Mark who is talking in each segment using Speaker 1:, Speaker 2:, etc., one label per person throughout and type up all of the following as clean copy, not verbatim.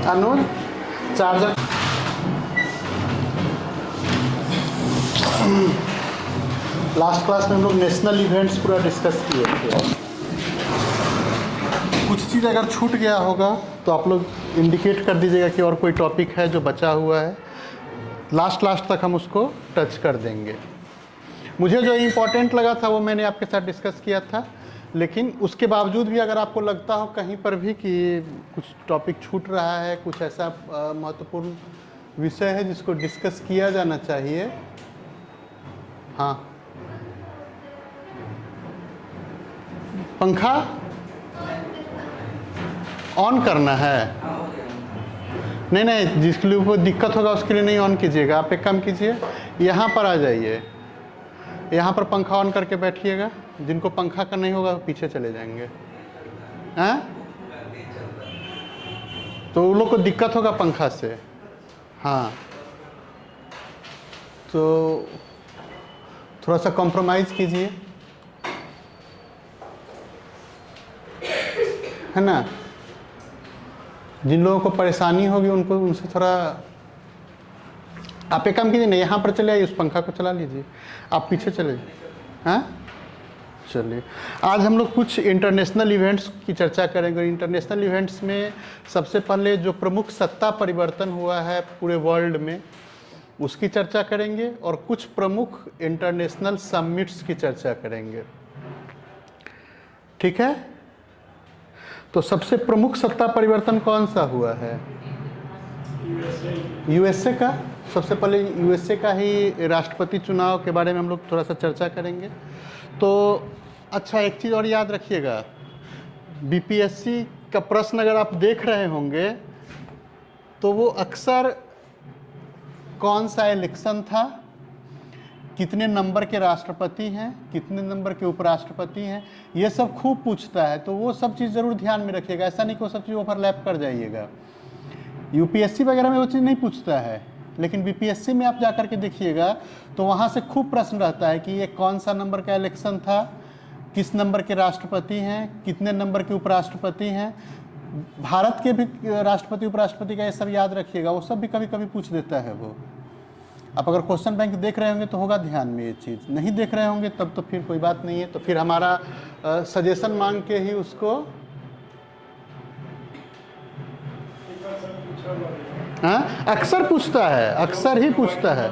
Speaker 1: अनुज charger last class में हम लोग नेशनल इवेंट्स पूरा डिस्कस किए थे। कुछ चीज़ अगर छूट गया होगा तो आप लोग इंडिकेट कर दीजिएगा कि और कोई टॉपिक है जो बचा हुआ है। लास्ट तक हम उसको टच कर देंगे। मुझे जो इम्पोर्टेंट लगा था वो मैंने आपके साथ डिस्कस किया था, लेकिन उसके बावजूद भी अगर आपको लगता हो कहीं पर भी कि कुछ टॉपिक छूट रहा है, कुछ ऐसा महत्वपूर्ण विषय है जिसको डिस्कस किया जाना चाहिए। हाँ, पंखा ऑन करना है। नहीं, जिसके लिए कोई दिक्कत होगा उसके लिए नहीं ऑन कीजिएगा। आप एक काम कीजिए, यहाँ पर आ जाइए, यहाँ पर पंखा ऑन करके बैठिएगा। जिनको पंखा का नहीं होगा पीछे चले जाएंगे। हैं? तो उन लोग को दिक्कत होगा पंखा से। हाँ, तो थोड़ा सा कॉम्प्रोमाइज़ कीजिए, है ना। जिन लोगों को परेशानी होगी उनको उनसे थोड़ा आप एक काम कीजिए ना, यहाँ पर चले आइए, उस पंखा को चला लीजिए, आप पीछे चले जाइए। हाँ, चलिए आज हम लोग कुछ इंटरनेशनल इवेंट्स की चर्चा करेंगे। इंटरनेशनल इवेंट्स में सबसे पहले जो प्रमुख सत्ता परिवर्तन हुआ है पूरे वर्ल्ड में उसकी चर्चा करेंगे, और कुछ प्रमुख इंटरनेशनल समिट्स की चर्चा करेंगे। ठीक है, तो सबसे प्रमुख सत्ता परिवर्तन कौन सा हुआ है? यूएसए का। सबसे पहले यूएसए का ही राष्ट्रपति चुनाव के बारे में हम लोग थोड़ा सा चर्चा करेंगे। तो अच्छा, एक चीज़ और याद रखिएगा, बीपीएससी का प्रश्न अगर आप देख रहे होंगे तो वो अक्सर कौन सा इलेक्शन था, कितने नंबर के राष्ट्रपति हैं, कितने नंबर के उपराष्ट्रपति हैं, ये सब खूब पूछता है। तो वो सब चीज़ ज़रूर ध्यान में रखिएगा। ऐसा नहीं कि वो सब चीज़ ओवरलैप कर जाइएगा। यूपीएससी वगैरह में वो चीज़ नहीं पूछता है, लेकिन बीपीएससी में आप जा कर के देखिएगा तो वहाँ से खूब प्रश्न रहता है कि ये कौन सा नंबर का इलेक्शन था, किस नंबर के राष्ट्रपति हैं, कितने नंबर के उपराष्ट्रपति हैं। भारत के भी राष्ट्रपति उपराष्ट्रपति का ये सब याद रखिएगा, वो सब भी कभी कभी पूछ देता है वो। आप अगर क्वेश्चन बैंक देख रहे होंगे तो होगा ध्यान में ये चीज़, नहीं देख रहे होंगे तब तो फिर कोई बात नहीं है। तो फिर हमारा सजेशन मांग के ही उसको हाँ अक्सर पूछता है, अक्सर ही पूछता है,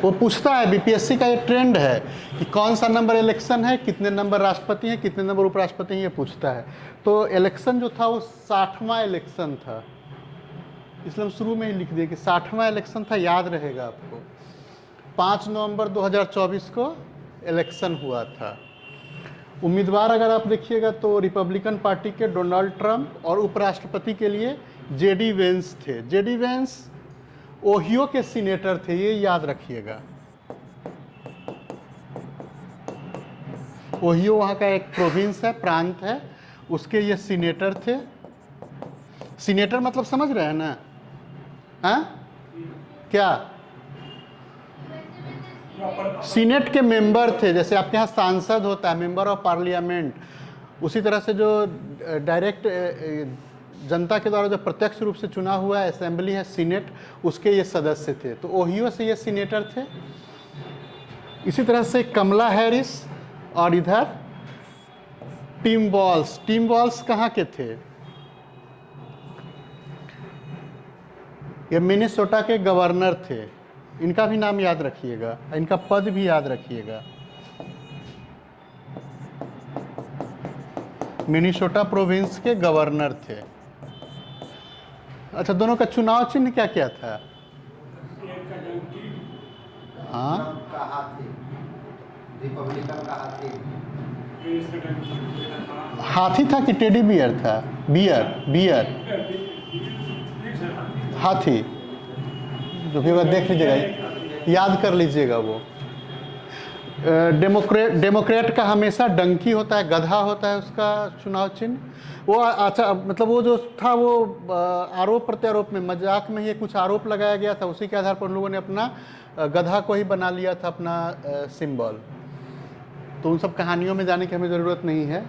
Speaker 1: वो पूछता है। बीपीएससी का ये ट्रेंड है कि कौन सा नंबर इलेक्शन है, कितने नंबर राष्ट्रपति हैं, कितने नंबर उपराष्ट्रपति हैं, ये पूछता है। तो इलेक्शन जो था वो 60वां इलेक्शन था, इसलिए हम शुरू में ही लिख दिए कि 60वां इलेक्शन था, याद रहेगा आपको। 5 नवंबर 2024 को इलेक्शन हुआ था। उम्मीदवार अगर आप देखिएगा तो रिपब्लिकन पार्टी के डोनाल्ड ट्रंप, और उपराष्ट्रपति के लिए जेडी वेंस थे। जेडी वेंस ओहियो के सीनेटर थे, ये याद रखिएगा। ओहियो वहाँ का एक प्रोविंस है, प्रांत है, उसके ये सीनेटर थे। सीनेटर मतलब समझ रहे हैं ना? हाँ, क्या सीनेट के मेंबर थे। जैसे आपके यहाँ सांसद होता है, मेंबर ऑफ पार्लियामेंट, उसी तरह से जो डायरेक्ट जनता के द्वारा जो प्रत्यक्ष रूप से चुना हुआ असेंबली है सीनेट, उसके ये सदस्य थे। तो ओहियो से ये सीनेटर थे। इसी तरह से कमला हैरिस, और इधर टिम वॉल्स। टिम वॉल्स कहाँ के थे? ये मिनेसोटा के गवर्नर थे। इनका भी नाम याद रखिएगा, इनका पद भी याद रखिएगा। मिनेसोटा प्रोविंस के गवर्नर थे। अच्छा, दोनों का चुनाव चिन्ह क्या क्या था? हाँ, हाथी था कि टेडी बियर था? बियर हाथी, जो भी होगा देख लीजिएगा, याद कर लीजिएगा। वो डेमोक्रेट का हमेशा डंकी होता है, गधा होता है उसका चुनाव चिन्ह। वो अच्छा, मतलब वो जो था वो आरोप प्रत्यारोप में, मजाक में ये कुछ आरोप लगाया गया था, उसी के आधार पर उन लोगों ने अपना गधा को ही बना लिया था अपना सिंबल। तो उन सब कहानियों में जाने की हमें ज़रूरत नहीं है।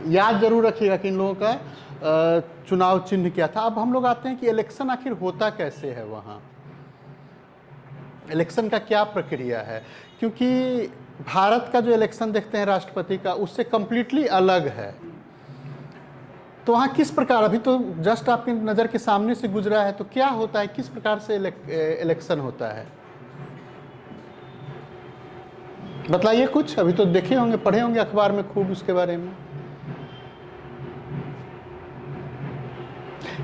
Speaker 1: याद जरूर रखिएगा कि इन लोगों का चुनाव चिन्ह क्या था। अब हम लोग आते हैं कि इलेक्शन आखिर होता कैसे है वहाँ, इलेक्शन का क्या प्रक्रिया है, क्योंकि भारत का जो इलेक्शन देखते हैं राष्ट्रपति का उससे कंप्लीटली अलग है। तो वहाँ किस प्रकार, अभी तो जस्ट आपकी नज़र के सामने से गुजरा है, तो क्या होता है, किस प्रकार से इलेक्शन होता है, बताइए कुछ। अभी तो देखे होंगे, पढ़े होंगे अखबार में खूब उसके बारे में।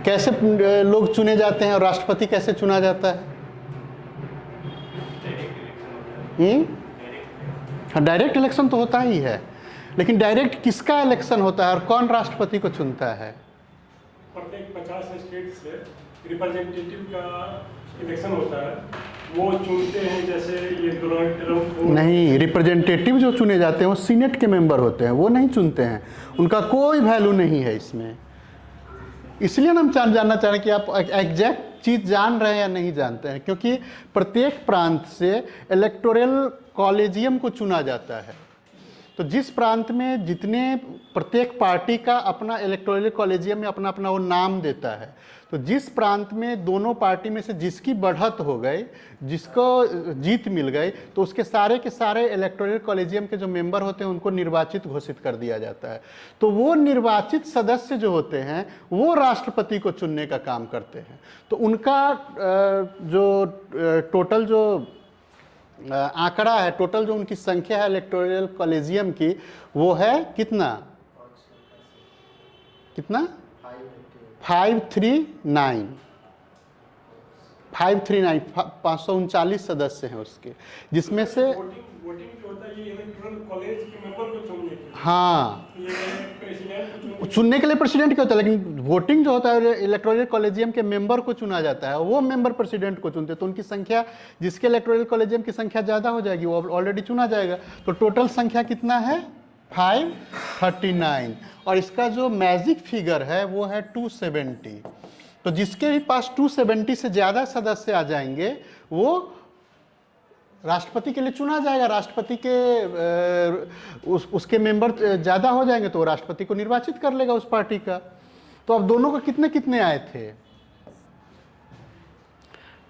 Speaker 1: कैसे लोग चुने जाते हैं और राष्ट्रपति कैसे चुना जाता है? हाँ, डायरेक्ट इलेक्शन तो होता ही है, लेकिन डायरेक्ट किसका इलेक्शन होता है और कौन राष्ट्रपति को चुनता है?
Speaker 2: प्रत्येक 50 स्टेट से रिप्रेजेंटेटिव का इलेक्शन होता है, वो चुनते हैं। जैसे ये डोनाल्ड ट्रम्प
Speaker 1: नहीं, रिप्रेजेंटेटिव जो चुने जाते हैं वो सीनेट के मेंबर होते हैं, वो नहीं चुनते हैं, उनका कोई वैल्यू नहीं है इसमें। इसलिए हम जानना चाह रहे हैं कि आप एग्जैक्ट चीज़ जान रहे हैं या नहीं जानते हैं, क्योंकि प्रत्येक प्रांत से इलेक्टोरल कॉलेजियम को चुना जाता है। तो जिस प्रांत में जितने, प्रत्येक पार्टी का अपना इलेक्टोरल कॉलेजियम में अपना अपना वो नाम देता है। तो जिस प्रांत में दोनों पार्टी में से जिसकी बढ़त हो गई, जिसको जीत मिल गई, तो उसके सारे के सारे इलेक्टोरल कॉलेजियम के जो मेंबर होते हैं उनको निर्वाचित घोषित कर दिया जाता है। तो वो निर्वाचित सदस्य जो होते हैं वो राष्ट्रपति को चुनने का काम करते हैं। तो उनका जो टोटल जो आंकड़ा है, टोटल जो उनकी संख्या है इलेक्टोरल कॉलेजियम की, वो है कितना, 539 539 सदस्य हैं उसके, जिसमें से
Speaker 2: वोटिंग जो होता है ये इलेक्टोरल कॉलेज के मेंबर को चुनने के लिए,
Speaker 1: हाँ,
Speaker 2: ये प्रेसिडेंट को
Speaker 1: चुनने के लिए प्रेसिडेंट क्या होता है, लेकिन वोटिंग जो होता है इलेक्टोरल कॉलेजियम के मेंबर को चुना जाता है, वो मेंबर प्रेसिडेंट को चुनते हैं। तो उनकी संख्या, जिसके इलेक्टोरल कॉलेजियम की संख्या ज़्यादा हो जाएगी वो ऑलरेडी चुना जाएगा। तो टोटल संख्या कितना है, 539, और इसका जो मैजिक फिगर है वो है 270। तो जिसके भी पास 270 से ज़्यादा सदस्य आ जाएंगे वो राष्ट्रपति के लिए चुना जाएगा। राष्ट्रपति के उसके मेंबर ज़्यादा हो जाएंगे तो वो राष्ट्रपति को निर्वाचित कर लेगा उस पार्टी का। तो अब दोनों को कितने कितने आए थे?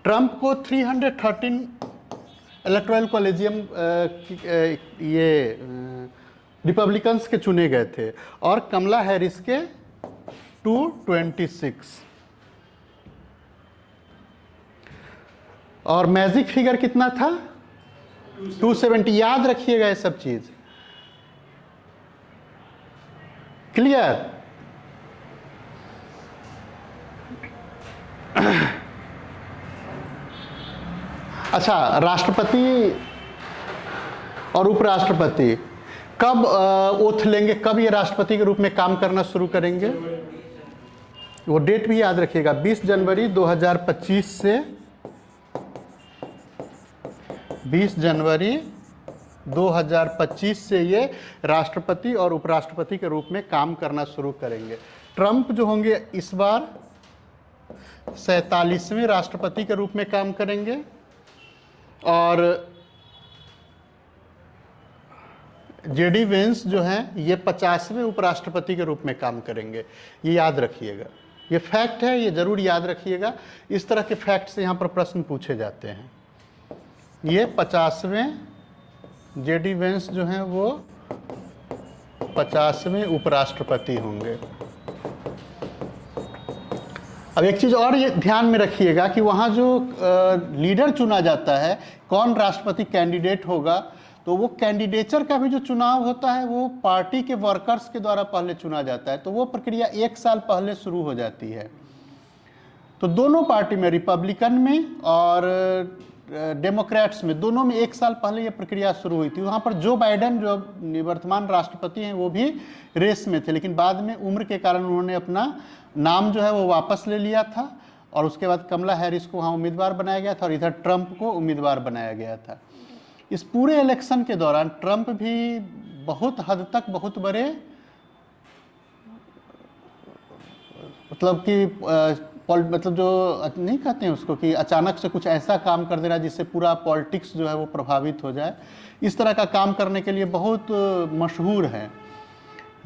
Speaker 1: ट्रंप को 313 इलेक्टोरल कॉलेजियम ये रिपब्लिकन्स के चुने गए थे, और कमला हैरिस के 226। और मैजिक फिगर कितना था, 270। याद रखिएगा ये सब चीज, क्लियर? अच्छा, राष्ट्रपति और उपराष्ट्रपति कब ओथ लेंगे, कब ये राष्ट्रपति के रूप में काम करना शुरू करेंगे? वो डेट भी याद रखिएगा, 20 जनवरी 2025 से 20 जनवरी 2025 से ये राष्ट्रपति और उपराष्ट्रपति के रूप में काम करना शुरू करेंगे। ट्रंप जो होंगे इस बार 47वें राष्ट्रपति के रूप में काम करेंगे, और जेडी वेंस जो हैं ये 50वें उपराष्ट्रपति के रूप में काम करेंगे। ये याद रखिएगा, ये फैक्ट है, ये जरूर याद रखिएगा। इस तरह के फैक्ट से यहाँ पर प्रश्न पूछे जाते हैं। ये 50वें जेडी वेंस जो हैं वो 50वें उपराष्ट्रपति होंगे। अब एक चीज़ और ये ध्यान में रखिएगा कि वहाँ जो लीडर चुना जाता है, कौन राष्ट्रपति कैंडिडेट होगा, तो वो कैंडिडेचर का भी जो चुनाव होता है वो पार्टी के वर्कर्स के द्वारा पहले चुना जाता है। तो वो प्रक्रिया 1 साल पहले शुरू हो जाती है। तो दोनों पार्टी में, रिपब्लिकन में और डेमोक्रेट्स में, दोनों में 1 साल पहले ये प्रक्रिया शुरू हुई थी। वहाँ पर जो बाइडेन जो निवर्तमान राष्ट्रपति हैं वो भी रेस में थे, लेकिन बाद में उम्र के कारण उन्होंने अपना नाम जो है वो वापस ले लिया था, और उसके बाद कमला हैरिस को वहाँ उम्मीदवार बनाया गया था और इधर ट्रंप को उम्मीदवार बनाया गया था। इस पूरे इलेक्शन के दौरान ट्रंप भी बहुत हद तक बहुत बड़े, मतलब कि मतलब जो नहीं कहते हैं उसको कि अचानक से कुछ ऐसा काम कर दे रहा है जिससे पूरा पॉलिटिक्स जो है वो प्रभावित हो जाए, इस तरह का काम करने के लिए बहुत मशहूर है।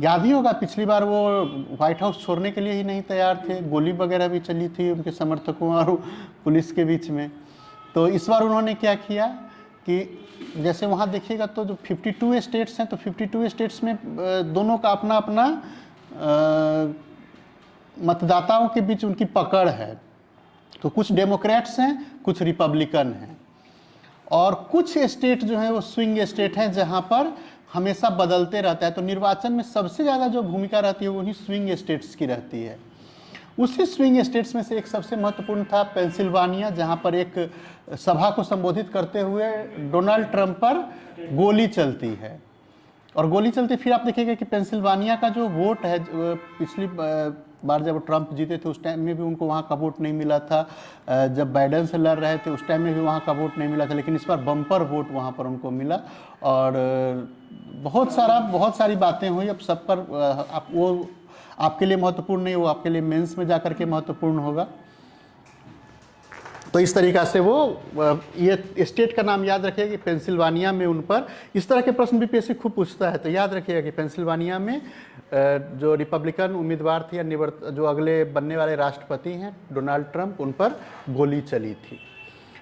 Speaker 1: याद ही होगा पिछली बार वो व्हाइट हाउस छोड़ने के लिए ही नहीं तैयार थे, गोली वगैरह भी चली थी उनके समर्थकों और पुलिस के बीच में। तो इस बार उन्होंने क्या किया कि जैसे वहाँ देखिएगा तो जो 52 स्टेट्स हैं, तो 52 स्टेट्स में दोनों का अपना अपना मतदाताओं के बीच उनकी पकड़ है। तो कुछ डेमोक्रेट्स हैं, कुछ रिपब्लिकन हैं, और कुछ स्टेट जो है वो स्विंग स्टेट हैं जहाँ पर हमेशा बदलते रहता है। तो निर्वाचन में सबसे ज़्यादा जो भूमिका रहती है वो उन्हीं स्विंग स्टेट्स की रहती है। उसी स्विंग स्टेट्स में से एक सबसे महत्वपूर्ण था पेंसिल्वानिया, जहाँ पर एक सभा को संबोधित करते हुए डोनाल्ड ट्रंप पर गोली चलती है। और गोली चलती, फिर आप देखिएगा कि पेंसिल्वानिया का जो वोट है, पिछली बार जब ट्रंप जीते थे उस टाइम में भी उनको वहाँ का वोट नहीं मिला था, जब बाइडेन से लड़ रहे थे उस टाइम में भी वहाँ का वोट नहीं मिला था, लेकिन इस बार बम्पर वोट वहाँ पर उनको मिला। और बहुत सारी बातें हुई। अब सब पर आप वो आपके लिए महत्वपूर्ण नहीं, वो आपके लिए मेंस में जाकर के महत्वपूर्ण होगा। तो इस तरीक़ा से वो ये स्टेट का नाम याद रखिएगा कि पेंसिल्वानिया में उन पर इस तरह के प्रश्न बीपीएससी खूब पूछता है। तो याद रखिएगा कि पेंसिल्वानिया में जो रिपब्लिकन उम्मीदवार थे या जो अगले बनने वाले राष्ट्रपति हैं डोनाल्ड ट्रंप, उन पर गोली चली थी।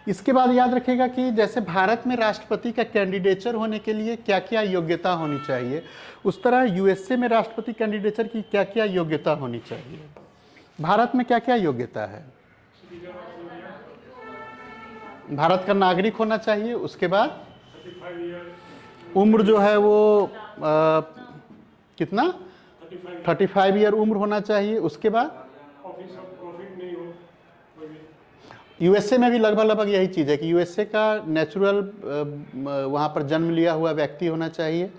Speaker 1: इसके बाद याद रखिएगा कि जैसे भारत में राष्ट्रपति का कैंडिडेचर होने के लिए क्या क्या योग्यता होनी चाहिए, उस तरह यूएसए में राष्ट्रपति कैंडिडेचर की क्या क्या योग्यता होनी चाहिए। भारत में क्या क्या योग्यता है? भारत का नागरिक होना चाहिए। उसके बाद उम्र जो है वो कितना 35 ईयर उम्र होना चाहिए। उसके बाद यूएसए में भी लगभग यही चीज़ है कि यूएसए का नेचुरल वहाँ पर जन्म लिया हुआ व्यक्ति होना चाहिए।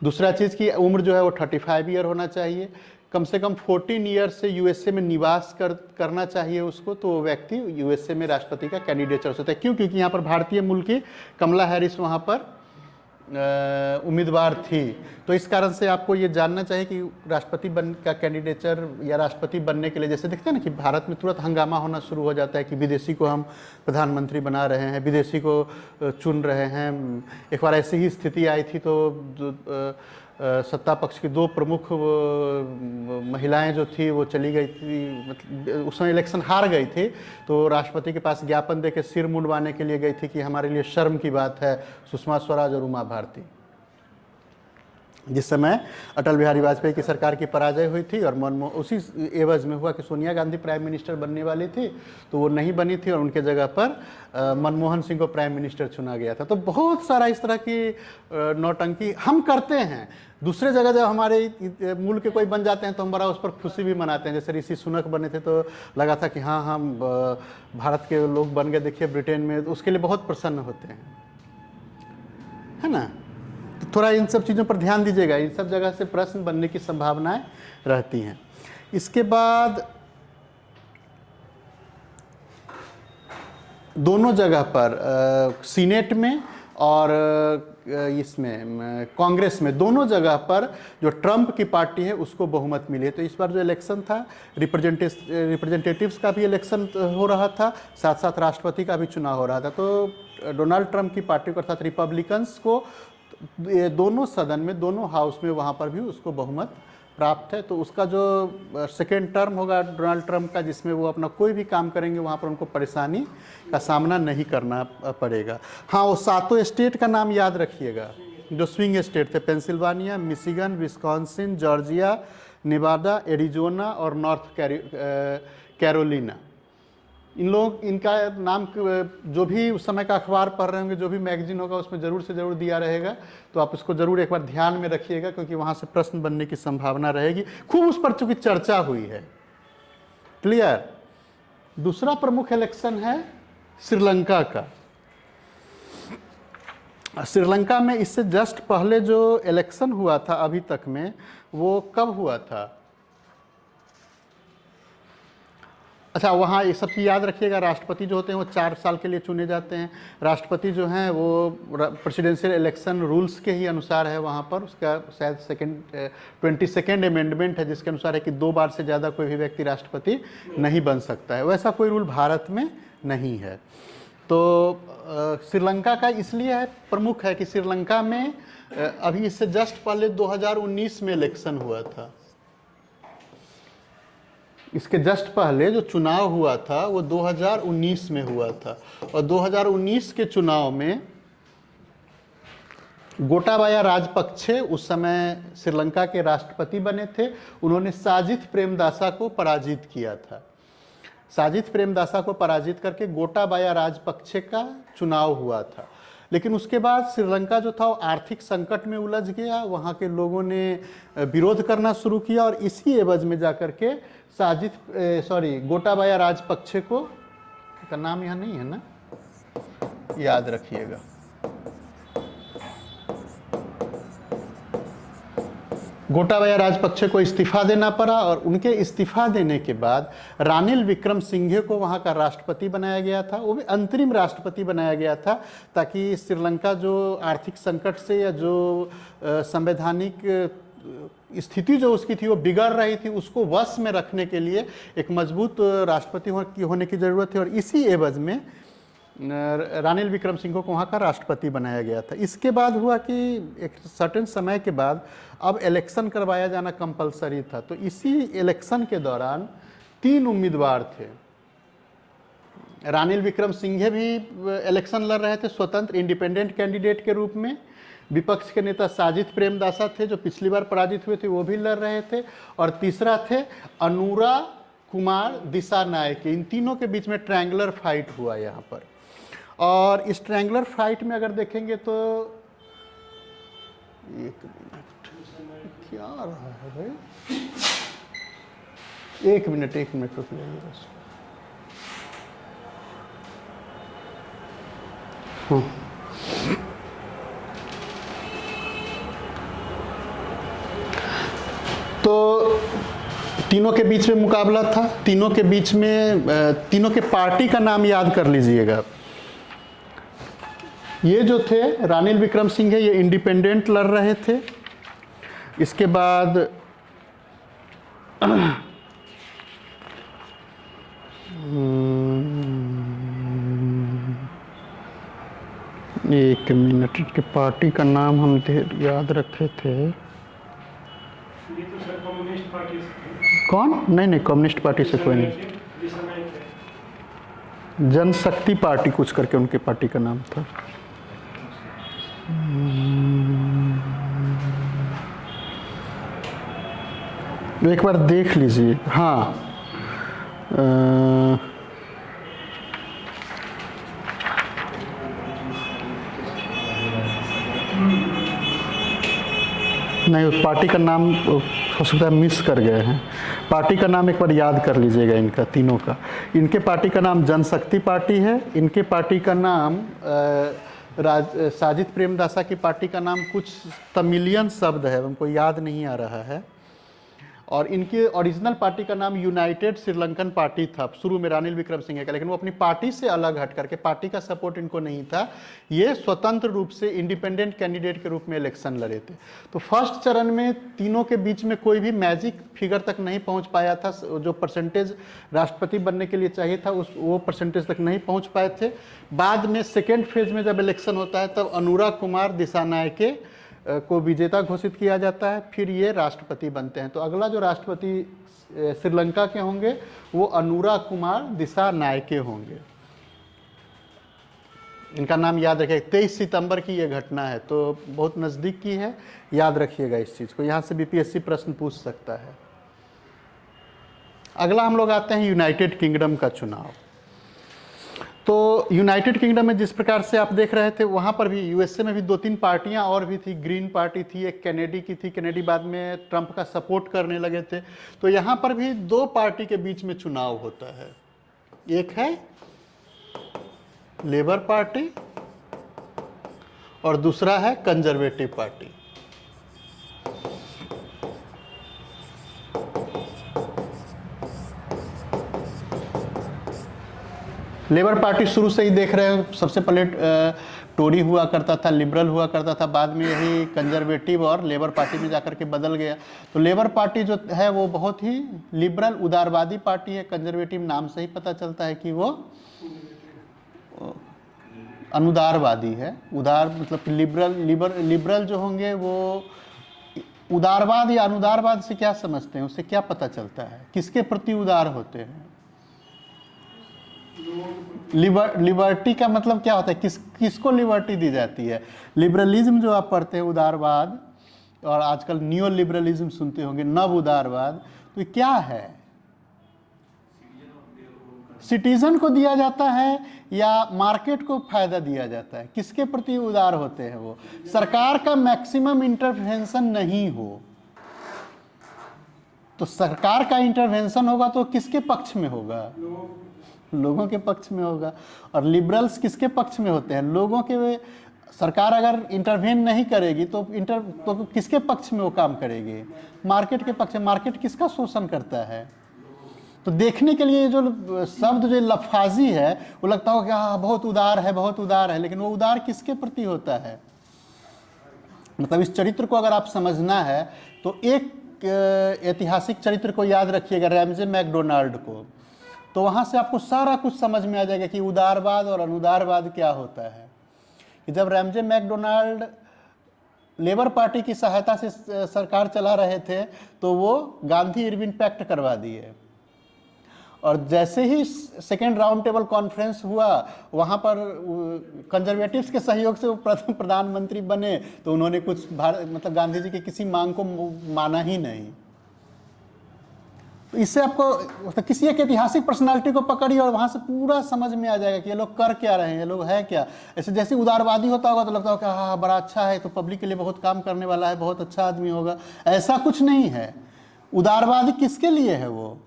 Speaker 1: दूसरा चीज़ की उम्र जो है वो 35 ईयर होना चाहिए। कम से कम 14 ईयर से यूएसए में निवास करना चाहिए उसको, तो वो व्यक्ति यूएसए में राष्ट्रपति का कैंडिडेट हो सकता है। क्यों? क्योंकि यहाँ पर भारतीय मूल की कमला हैरिस वहाँ पर उम्मीदवार थी। तो इस कारण से आपको ये जानना चाहिए कि राष्ट्रपति का कैंडिडेचर या राष्ट्रपति बनने के लिए, जैसे देखते हैं ना कि भारत में तुरंत हंगामा होना शुरू हो जाता है कि विदेशी को हम प्रधानमंत्री बना रहे हैं, विदेशी को चुन रहे हैं। एक बार ऐसी ही स्थिति आई थी तो सत्ता पक्ष की दो प्रमुख महिलाएं जो थी वो चली गई थी, मतलब उस समय इलेक्शन हार गई थी, तो राष्ट्रपति के पास ज्ञापन दे के सिर मुंडवाने के लिए गई थी कि हमारे लिए शर्म की बात है, सुषमा स्वराज और उमा भारती। जिस समय अटल बिहारी वाजपेयी की सरकार की पराजय हुई थी और उसी एवज में हुआ कि सोनिया गांधी प्राइम मिनिस्टर बनने वाली थी, तो वो नहीं बनी थी और उनके जगह पर मनमोहन सिंह को प्राइम मिनिस्टर चुना गया था। तो बहुत सारा इस तरह की नौटंकी हम करते हैं। दूसरे जगह जब हमारे मुल्क के कोई बन जाते हैं तो हम बड़ा उस पर खुशी भी मनाते हैं। जैसे ऋषि सुनक बने थे तो लगा था कि हाँ हम भारत के लोग बन गए, देखिए ब्रिटेन में, तो उसके लिए बहुत प्रसन्न होते हैं, है ना। तो थोड़ा इन सब चीज़ों पर ध्यान दीजिएगा, इन सब जगह से प्रश्न बनने की संभावनाएं रहती हैं। इसके बाद दोनों जगह पर सीनेट में और इसमें कांग्रेस में, दोनों जगह पर जो ट्रंप की पार्टी है उसको बहुमत मिली है। तो इस बार जो इलेक्शन था रिप्रेजेंटेटिव्स का भी इलेक्शन हो रहा था, साथ साथ राष्ट्रपति का भी चुनाव हो रहा था। तो डोनाल्ड ट्रंप की पार्टी को अर्थात रिपब्लिकन्स को दोनों सदन में, दोनों हाउस में वहाँ पर भी उसको बहुमत प्राप्त है। तो उसका जो सेकेंड टर्म होगा डोनाल्ड ट्रंप का, जिसमें वो अपना कोई भी काम करेंगे वहाँ पर उनको परेशानी का सामना नहीं करना पड़ेगा। हाँ, वो सातों स्टेट का नाम याद रखिएगा जो स्विंग स्टेट थे, Pennsylvania, Michigan, Wisconsin, Georgia, Nevada, Arizona और नॉर्थ कैरोलिना। इन लोग, इनका नाम जो भी उस समय का अखबार पढ़ रहे होंगे, जो भी मैगजीन होगा उसमें ज़रूर से ज़रूर दिया रहेगा। तो आप इसको ज़रूर एक बार ध्यान में रखिएगा क्योंकि वहाँ से प्रश्न बनने की संभावना रहेगी। खूब उस पर चूँकि चर्चा हुई है। क्लियर। दूसरा प्रमुख इलेक्शन है श्रीलंका का। श्रीलंका में इससे जस्ट पहले जो इलेक्शन हुआ था अभी तक में, वो कब हुआ था? अच्छा, वहाँ ये सब चीज़ याद रखिएगा। राष्ट्रपति जो होते हैं वो 4 साल के लिए चुने जाते हैं। राष्ट्रपति जो हैं वो प्रेसिडेंशियल इलेक्शन रूल्स के ही अनुसार है वहाँ पर। उसका शायद 22nd अमेंडमेंट है जिसके अनुसार है कि 2 बार से ज़्यादा कोई भी व्यक्ति राष्ट्रपति नहीं बन सकता है। वैसा कोई रूल भारत में नहीं है। तो श्रीलंका का इसलिए प्रमुख है कि श्रीलंका में अभी इससे जस्ट पहले 2019 में इलेक्शन हुआ था। इसके जस्ट पहले जो चुनाव हुआ था वो 2019 में हुआ था, और 2019 के चुनाव में गोटाबाया राजपक्षे उस समय श्रीलंका के राष्ट्रपति बने थे। उन्होंने साजिद प्रेमदासा को पराजित किया था। साजिद प्रेमदासा को पराजित करके गोटाबाया राजपक्षे का चुनाव हुआ था। लेकिन उसके बाद श्रीलंका जो था वो आर्थिक संकट में उलझ गया, वहाँ के लोगों ने विरोध करना शुरू किया, और इसी एवज में जाकर के गोटाबाया राजपक्षे को, का नाम यहाँ नहीं है ना, याद रखिएगा, गोटाबाया राजपक्षे को इस्तीफा देना पड़ा, और उनके इस्तीफा देने के बाद रानिल विक्रमसिंघे को वहाँ का राष्ट्रपति बनाया गया था। वो भी अंतरिम राष्ट्रपति बनाया गया था, ताकि श्रीलंका जो आर्थिक संकट से या जो संवैधानिक स्थिति जो उसकी थी वो बिगड़ रही थी, उसको वश में रखने के लिए एक मजबूत राष्ट्रपति होने की ज़रूरत थी, और इसी एवज में रानिल विक्रमसिंघे को वहाँ का राष्ट्रपति बनाया गया था। इसके बाद हुआ कि एक सर्टेन समय के बाद अब इलेक्शन करवाया जाना कंपलसरी था। तो इसी इलेक्शन के दौरान 3 उम्मीदवार थे। रानिल विक्रमसिंघे भी इलेक्शन लड़ रहे थे स्वतंत्र इंडिपेंडेंट कैंडिडेट के रूप में। विपक्ष के नेता साजिद प्रेमदासा थे जो पिछली बार पराजित हुए थे, वो भी लड़ रहे थे। और तीसरा थे अनुरा कुमार दिसानायके। इन तीनों के बीच में ट्रायंगुलर फाइट हुआ यहाँ पर। और इस ट्रायंगुलर फाइट में अगर देखेंगे तो एक मिनट, क्या रहा है भाई, एक मिनट रुक जाइए बस। तो तीनों के बीच में मुकाबला था। तीनों के बीच में तीनों के पार्टी का नाम याद कर लीजिएगा। ये जो थे रानिल विक्रमसिंघे, ये इंडिपेंडेंट लड़ रहे थे। इसके बाद एक मिनट, इनके पार्टी का नाम हम याद रखे थे।
Speaker 2: ये तो सर कम्युनिस्ट पार्टी से।
Speaker 1: कौन? नहीं, कम्युनिस्ट पार्टी से कोई नहीं, जनशक्ति पार्टी कुछ करके उनके पार्टी का नाम था। एक बार देख लीजिए। हाँ, नहीं, उस पार्टी का नाम हो सकता है मिस कर गए हैं। पार्टी का नाम एक बार याद कर लीजिएगा इनका, तीनों का। इनके पार्टी का नाम जनशक्ति पार्टी है। इनके पार्टी का नाम साजिद प्रेमदासा की पार्टी का नाम कुछ तमिलियन शब्द है, हमको याद नहीं आ रहा है। और इनकी ओरिजिनल पार्टी का नाम यूनाइटेड श्रीलंकन पार्टी था शुरू में रानिल विक्रमसिंघे का, लेकिन वो अपनी पार्टी से अलग हट करके, पार्टी का सपोर्ट इनको नहीं था, ये स्वतंत्र रूप से इंडिपेंडेंट कैंडिडेट के रूप में इलेक्शन लड़े थे। तो फर्स्ट चरण में तीनों के बीच में कोई भी मैजिक फिगर तक नहीं पहुंच पाया था। जो परसेंटेज राष्ट्रपति बनने के लिए चाहिए था वो परसेंटेज तक नहीं पहुँच पाए थे। बाद में सेकेंड फेज में जब इलेक्शन होता है तब अनुरा कुमार दिसानायके को विजेता घोषित किया जाता है, फिर ये राष्ट्रपति बनते हैं। तो अगला जो राष्ट्रपति श्रीलंका के होंगे वो अनुरा कुमार दिसानायके होंगे। इनका नाम याद रखिए। 23 सितंबर की ये घटना है, तो बहुत नज़दीक की है, याद रखिएगा इस चीज़ को। यहाँ से बीपीएससी प्रश्न पूछ सकता है। अगला हम लोग आते हैं यूनाइटेड किंगडम का चुनाव। तो यूनाइटेड किंगडम में जिस प्रकार से आप देख रहे थे, वहाँ पर भी यूएसए में भी 2-3 पार्टियाँ और भी थी। ग्रीन पार्टी थी, एक कैनेडी की थी। कैनेडी बाद में ट्रंप का सपोर्ट करने लगे थे। तो यहाँ पर भी 2 पार्टी के बीच में चुनाव होता है। एक है लेबर पार्टी और दूसरा है कंजर्वेटिव पार्टी। लेबर पार्टी शुरू से ही देख रहे हो, सबसे पहले टोरी हुआ करता था, लिबरल हुआ करता था, बाद में यही कंजर्वेटिव और लेबर पार्टी में जाकर के बदल गया। तो लेबर पार्टी जो है वो बहुत ही लिबरल उदारवादी पार्टी है। कंजर्वेटिव नाम से ही पता चलता है कि वो अनुदारवादी है। उदार मतलब लिबरल जो होंगे वो उदारवाद या अनुदारवाद से क्या समझते हैं, उससे क्या पता चलता है, किसके प्रति उदार होते हैं? लिबर्टी का मतलब क्या होता है, किसको लिबर्टी दी जाती है? लिबरलिज्म जो आप पढ़ते हैं, उदारवाद, और आजकल नियो लिबरलिज्म सुनते होंगे, नव उदारवाद, तो ये क्या है? सिटीजन को दिया जाता है या मार्केट को फायदा दिया जाता है? किसके प्रति उदार होते हैं वो? सरकार का मैक्सिमम इंटरवेंशन नहीं हो, तो सरकार का इंटरवेंशन होगा तो किसके पक्ष में होगा? लोगों के पक्ष में होगा। और लिबरल्स किसके पक्ष में होते हैं? लोगों के। सरकार अगर इंटरवेन नहीं करेगी तो किसके पक्ष में वो काम करेगी? मार्केट के पक्ष में। मार्केट किसका शोषण करता है? तो देखने के लिए जो शब्द जो लफाजी है वो लगता हो कि हाँ बहुत उदार है, बहुत उदार है, लेकिन वो उदार किसके प्रति होता है? मतलब इस चरित्र को अगर आप समझना है तो एक ऐतिहासिक चरित्र को याद रखिएगा, रैमजे मैकडोनाल्ड को, तो वहाँ से आपको सारा कुछ समझ में आ जाएगा कि उदारवाद और अनुदारवाद क्या होता है। कि जब रैमजे मैकडोनाल्ड लेबर पार्टी की सहायता से सरकार चला रहे थे तो वो गांधी इरविन पैक्ट करवा दिए, और जैसे ही सेकेंड राउंड टेबल कॉन्फ्रेंस हुआ वहाँ पर कंजर्वेटिव्स के सहयोग से वो प्रथम प्रधानमंत्री बने, तो उन्होंने कुछ मतलब गांधी जी की किसी मांग को माना ही नहीं। तो इससे आपको तो किसी एक ऐतिहासिक पर्सनालिटी को पकड़िए और वहाँ से पूरा समझ में आ जाएगा कि ये लोग कर क्या रहे हैं, ये लोग है क्या। ऐसे जैसे उदारवादी होता होगा तो लगता होगा कि हाँ बड़ा अच्छा है, तो पब्लिक के लिए बहुत काम करने वाला है, बहुत अच्छा आदमी होगा। ऐसा कुछ नहीं है। उदारवादी किसके लिए है? वो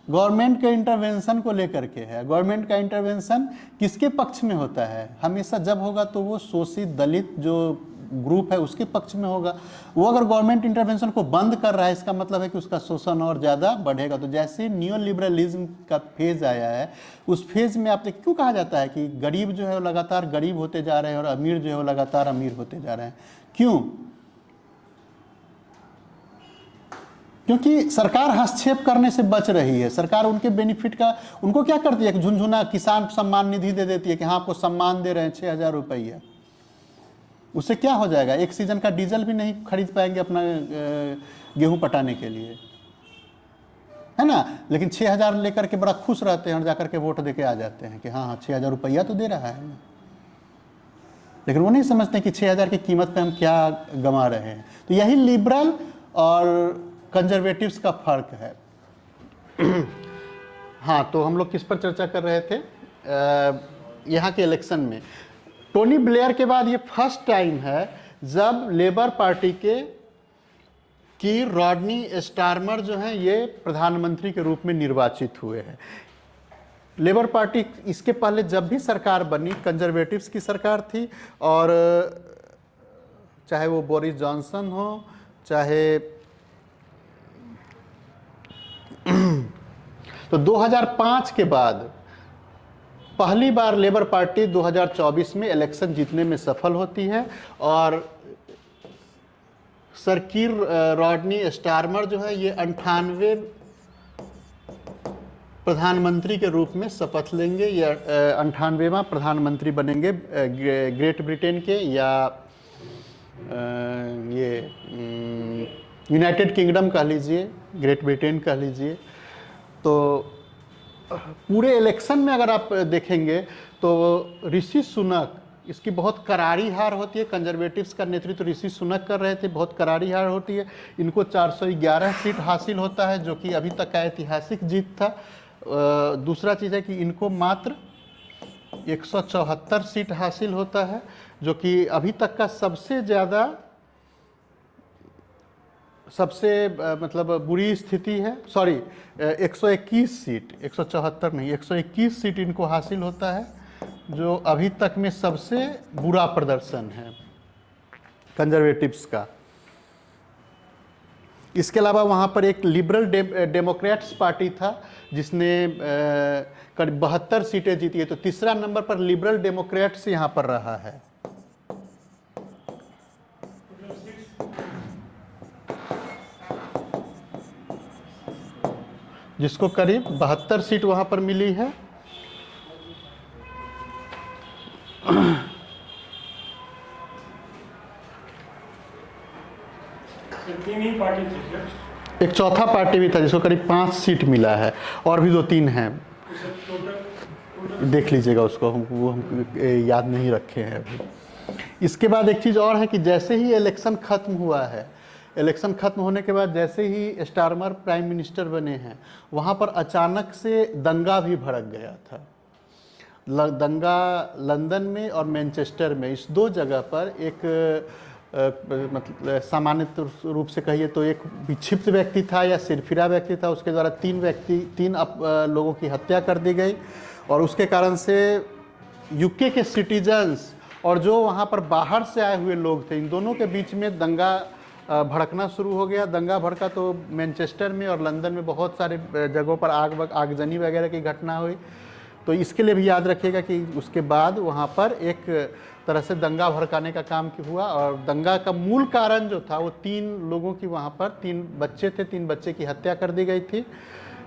Speaker 1: गवर्नमेंट के इंटरवेंशन को लेकर के है। गवर्नमेंट का इंटरवेंशन किसके पक्ष में होता है? हमेशा जब होगा तो वो शोषित दलित जो ग्रुप है उसके पक्ष में होगा। वो अगर गवर्नमेंट इंटरवेंशन को बंद कर रहा है, इसका मतलब है कि उसका शोषण और ज़्यादा बढ़ेगा। तो जैसे नियो लिबरलिज्म का फेज आया है, उस फेज में आप क्यों कहा जाता है कि गरीब जो है वो लगातार गरीब होते जा रहे हैं और अमीर जो है वो लगातार अमीर होते जा रहे हैं? क्यों? क्योंकि सरकार हस्तक्षेप करने से बच रही है। सरकार उनके बेनिफिट का, उनको क्या करती है कि झुनझुना किसान सम्मान निधि दे देती है कि हाँ आपको सम्मान दे रहे हैं 6,000 रुपया। उससे क्या हो जाएगा? एक सीजन का डीजल भी नहीं खरीद पाएंगे अपना गेहूं पटाने के लिए, है ना। लेकिन 6,000 लेकर के बड़ा खुश रहते हैं और जाकर के वोट देके आ जाते हैं कि हाँ हाँ 6,000 रुपया तो दे रहा है ना। लेकिन वो नहीं समझते कि 6,000 की कीमत पे हम क्या गंवा रहे हैं। तो यही लिबरल और कंजर्वेटिव्स का फर्क है। हाँ, तो हम लोग किस पर चर्चा कर रहे थे? यहाँ के इलेक्शन में टोनी ब्लेयर के बाद ये फर्स्ट टाइम है जब लेबर पार्टी की रॉडनी स्टार्मर जो हैं ये प्रधानमंत्री के रूप में निर्वाचित हुए हैं। लेबर पार्टी इसके पहले जब भी सरकार बनी कंजर्वेटिव्स की सरकार थी, और चाहे वो बोरिस जॉनसन हो, चाहे तो 2005 के बाद पहली बार लेबर पार्टी 2024 में इलेक्शन जीतने में सफल होती है, और सर कीर रॉडनी स्टार्मर जो है ये 98वें प्रधानमंत्री के रूप में शपथ लेंगे। ये 98वां प्रधानमंत्री बनेंगे ग्रेट ब्रिटेन के, या ये यूनाइटेड किंगडम कह लीजिए, ग्रेट ब्रिटेन कह लीजिए। तो पूरे इलेक्शन में अगर आप देखेंगे तो ऋषि सुनक, इसकी बहुत करारी हार होती है। कंजर्वेटिव्स का नेतृत्व ऋषि सुनक कर रहे थे, बहुत करारी हार होती है। इनको 411 सीट हासिल होता है, जो कि अभी तक का ऐतिहासिक जीत था। दूसरा चीज़ है कि इनको मात्र 174 सीट हासिल होता है, जो कि अभी तक का सबसे ज़्यादा, सबसे मतलब बुरी स्थिति है। सॉरी, 121 सीट, 174 नहीं, 121 सीट इनको हासिल होता है, जो अभी तक में सबसे बुरा प्रदर्शन है कंजर्वेटिव्स का। इसके अलावा वहाँ पर एक लिबरल डेमोक्रेट्स पार्टी था जिसने करीब 72 सीटें जीती है। तो तीसरा नंबर पर लिबरल डेमोक्रेट्स यहाँ पर रहा है। जिसको करीब 72 सीट वहाँ पर मिली है। एक चौथा पार्टी भी था जिसको करीब 5 सीट मिला है, और भी 2-3 हैं, देख लीजिएगा उसको, हम याद नहीं रखे हैं अभी। इसके बाद एक चीज़ और है कि जैसे ही इलेक्शन ख़त्म हुआ है, इलेक्शन ख़त्म होने के बाद जैसे ही स्टारमर प्राइम मिनिस्टर बने हैं, वहाँ पर अचानक से दंगा भी भड़क गया था। दंगा लंदन में और मैनचेस्टर में, इस 2 जगह पर एक मतलब सामान्य रूप से कहिए तो एक विक्षिप्त व्यक्ति था या सिरफिरा व्यक्ति था, उसके द्वारा 3 लोगों की हत्या कर दी गई, और उसके कारण से यूके के सिटीजन्स और जो वहाँ पर बाहर से आए हुए लोग थे, इन दोनों के बीच में दंगा भड़कना शुरू हो गया। दंगा भड़का तो मैनचेस्टर में और लंदन में बहुत सारे जगहों पर आगजनी वगैरह की घटना हुई। तो इसके लिए भी याद रखिएगा कि उसके बाद वहाँ पर एक तरह से दंगा भड़काने का काम हुआ, और दंगा का मूल कारण जो था वो 3 लोगों की, वहाँ पर 3 बच्चे थे, 3 बच्चे की हत्या कर दी गई थी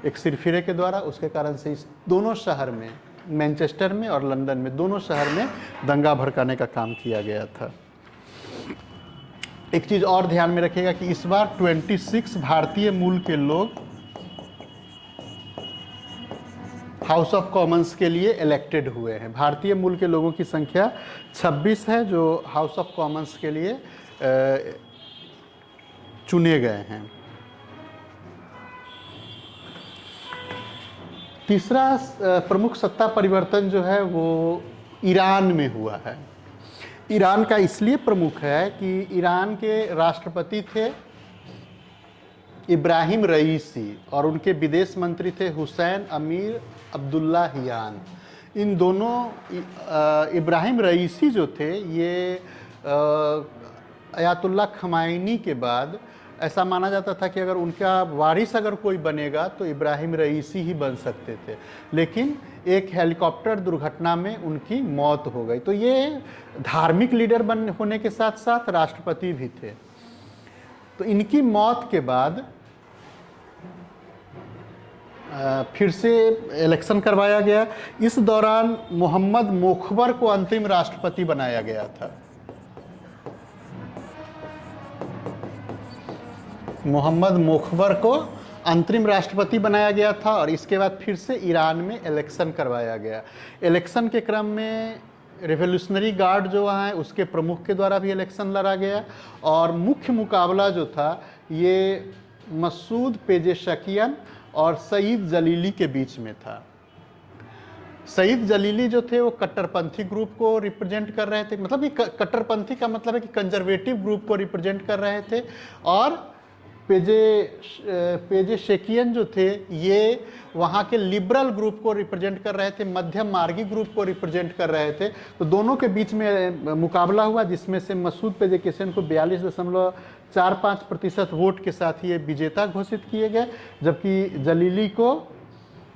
Speaker 1: एक सिरफिरे के द्वारा। उसके कारण से इस दोनों शहर में, मैनचेस्टर में और लंदन में, दोनों शहर में दंगा भड़काने का काम किया गया था। एक चीज़ और ध्यान में रखिएगा कि इस बार 26 भारतीय मूल के लोग हाउस ऑफ कॉमन्स के लिए इलेक्टेड हुए हैं। भारतीय मूल के लोगों की संख्या 26 है जो हाउस ऑफ कॉमन्स के लिए चुने गए हैं। तीसरा प्रमुख सत्ता परिवर्तन जो है वो ईरान में हुआ है। ईरान का इसलिए प्रमुख है कि ईरान के राष्ट्रपति थे इब्राहिम रईसी, और उनके विदेश मंत्री थे हुसैन अमीर अब्दुल्लाहियान। इन दोनों इब्राहिम रईसी जो थे ये अयातुल्ला खमाइनी के बाद ऐसा माना जाता था कि अगर उनका वारिस अगर कोई बनेगा तो इब्राहिम रईसी ही बन सकते थे, लेकिन एक हेलीकॉप्टर दुर्घटना में उनकी मौत हो गई। तो ये धार्मिक लीडर होने के साथ साथ राष्ट्रपति भी थे। तो इनकी मौत के बाद फिर से इलेक्शन करवाया गया। इस दौरान मोहम्मद मोखबर को अंतिम राष्ट्रपति बनाया गया था। मोहम्मद मोखबर को अंतरिम राष्ट्रपति बनाया गया था, और इसके बाद फिर से ईरान में इलेक्शन करवाया गया। इलेक्शन के क्रम में रिवोल्यूशनरी गार्ड जो वहाँ है उसके प्रमुख के द्वारा भी इलेक्शन लड़ा गया, और मुख्य मुकाबला जो था ये मसूद पेजेशकियन और सईद जलीली के बीच में था। सईद जलीली जो थे वो कट्टरपंथी ग्रुप को रिप्रेजेंट कर रहे थे, मतलब ये कट्टरपंथी का मतलब है कि कंजर्वेटिव ग्रुप को रिप्रेजेंट कर रहे थे, और पेजेशकियन जो थे ये वहाँ के लिबरल ग्रुप को रिप्रेजेंट कर रहे थे, मध्यम मार्गी ग्रुप को रिप्रेजेंट कर रहे थे। तो दोनों के बीच में मुकाबला हुआ, जिसमें से मसूद पेजेशकियन को 42.45% वोट के साथ ये विजेता घोषित किए गए, जबकि जलीली को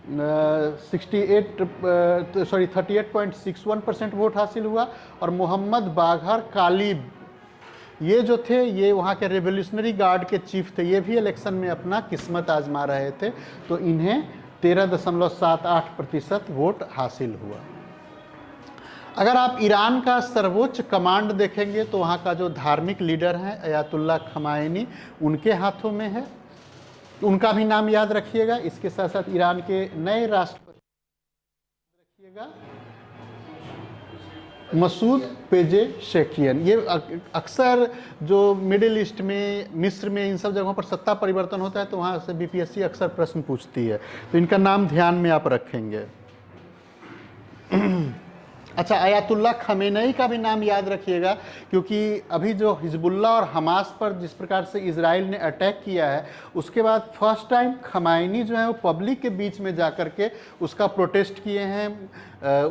Speaker 1: 38.61% वोट हासिल हुआ। और मोहम्मद बाघर कालिब ये जो थे ये वहाँ के रेवोल्यूशनरी गार्ड के चीफ थे, ये भी इलेक्शन में अपना किस्मत आजमा रहे थे, तो इन्हें 13.78% वोट हासिल हुआ। अगर आप ईरान का सर्वोच्च कमांड देखेंगे तो वहाँ का जो धार्मिक लीडर हैं अयातुल्ला खमाइनी, उनके हाथों में है, उनका भी नाम याद रखिएगा। इसके साथ साथ ईरान के नए राष्ट्रपति रखिएगा मसूद पेजेशकियन। ये अक्सर जो मिडिल ईस्ट में, मिस्र में, इन सब जगहों पर सत्ता परिवर्तन होता है तो वहाँ से बीपीएससी अक्सर प्रश्न पूछती है, तो इनका नाम ध्यान में आप रखेंगे। अच्छा, अयातुल्ला खमेनेई का भी नाम याद रखिएगा, क्योंकि अभी जो हिजबुल्ला और हमास पर जिस प्रकार से इजराइल ने अटैक किया है, उसके बाद फर्स्ट टाइम खमाइनी जो है वो पब्लिक के बीच में जाकर के उसका प्रोटेस्ट किए हैं।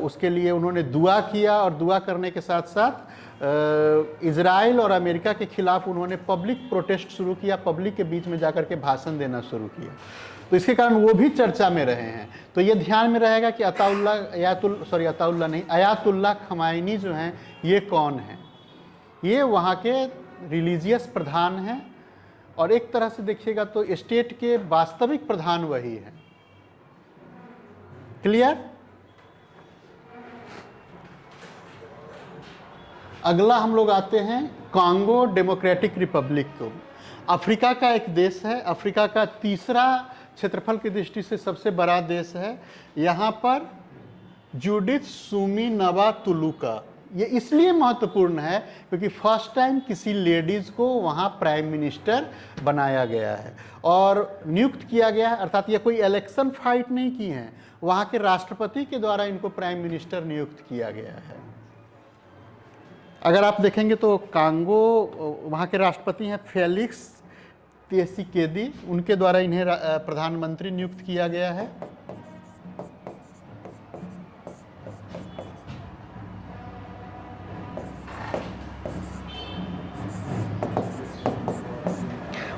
Speaker 1: उसके लिए उन्होंने दुआ किया, और दुआ करने के साथ साथ इजराइल और अमेरिका के खिलाफ उन्होंने पब्लिक प्रोटेस्ट शुरू किया, पब्लिक के बीच में जाकर के भाषण देना शुरू किया। तो इसके कारण वो भी चर्चा में रहे हैं। तो ये ध्यान में रहेगा कि अयातुल्ला खमाइनी जो हैं ये कौन हैं। ये वहाँ के रिलीजियस प्रधान हैं, और एक तरह से देखिएगा तो स्टेट के वास्तविक प्रधान वही हैं। क्लियर? अगला हम लोग आते हैं कांगो डेमोक्रेटिक रिपब्लिक को। अफ्रीका का एक देश है, अफ्रीका का तीसरा क्षेत्रफल की दृष्टि से सबसे बड़ा देश है। यहाँ पर जूडिथ सुमिनवा तुलुका, ये इसलिए महत्वपूर्ण है क्योंकि फर्स्ट टाइम किसी लेडीज़ को वहाँ प्राइम मिनिस्टर बनाया गया है और नियुक्त किया गया है, अर्थात ये कोई इलेक्शन फाइट नहीं की हैं, वहाँ के राष्ट्रपति के द्वारा इनको प्राइम मिनिस्टर नियुक्त किया गया है। अगर आप देखेंगे तो कांगो वहाँ के राष्ट्रपति हैं फेलिक्स त्सिसेकेदी, उनके द्वारा इन्हें प्रधानमंत्री नियुक्त किया गया है।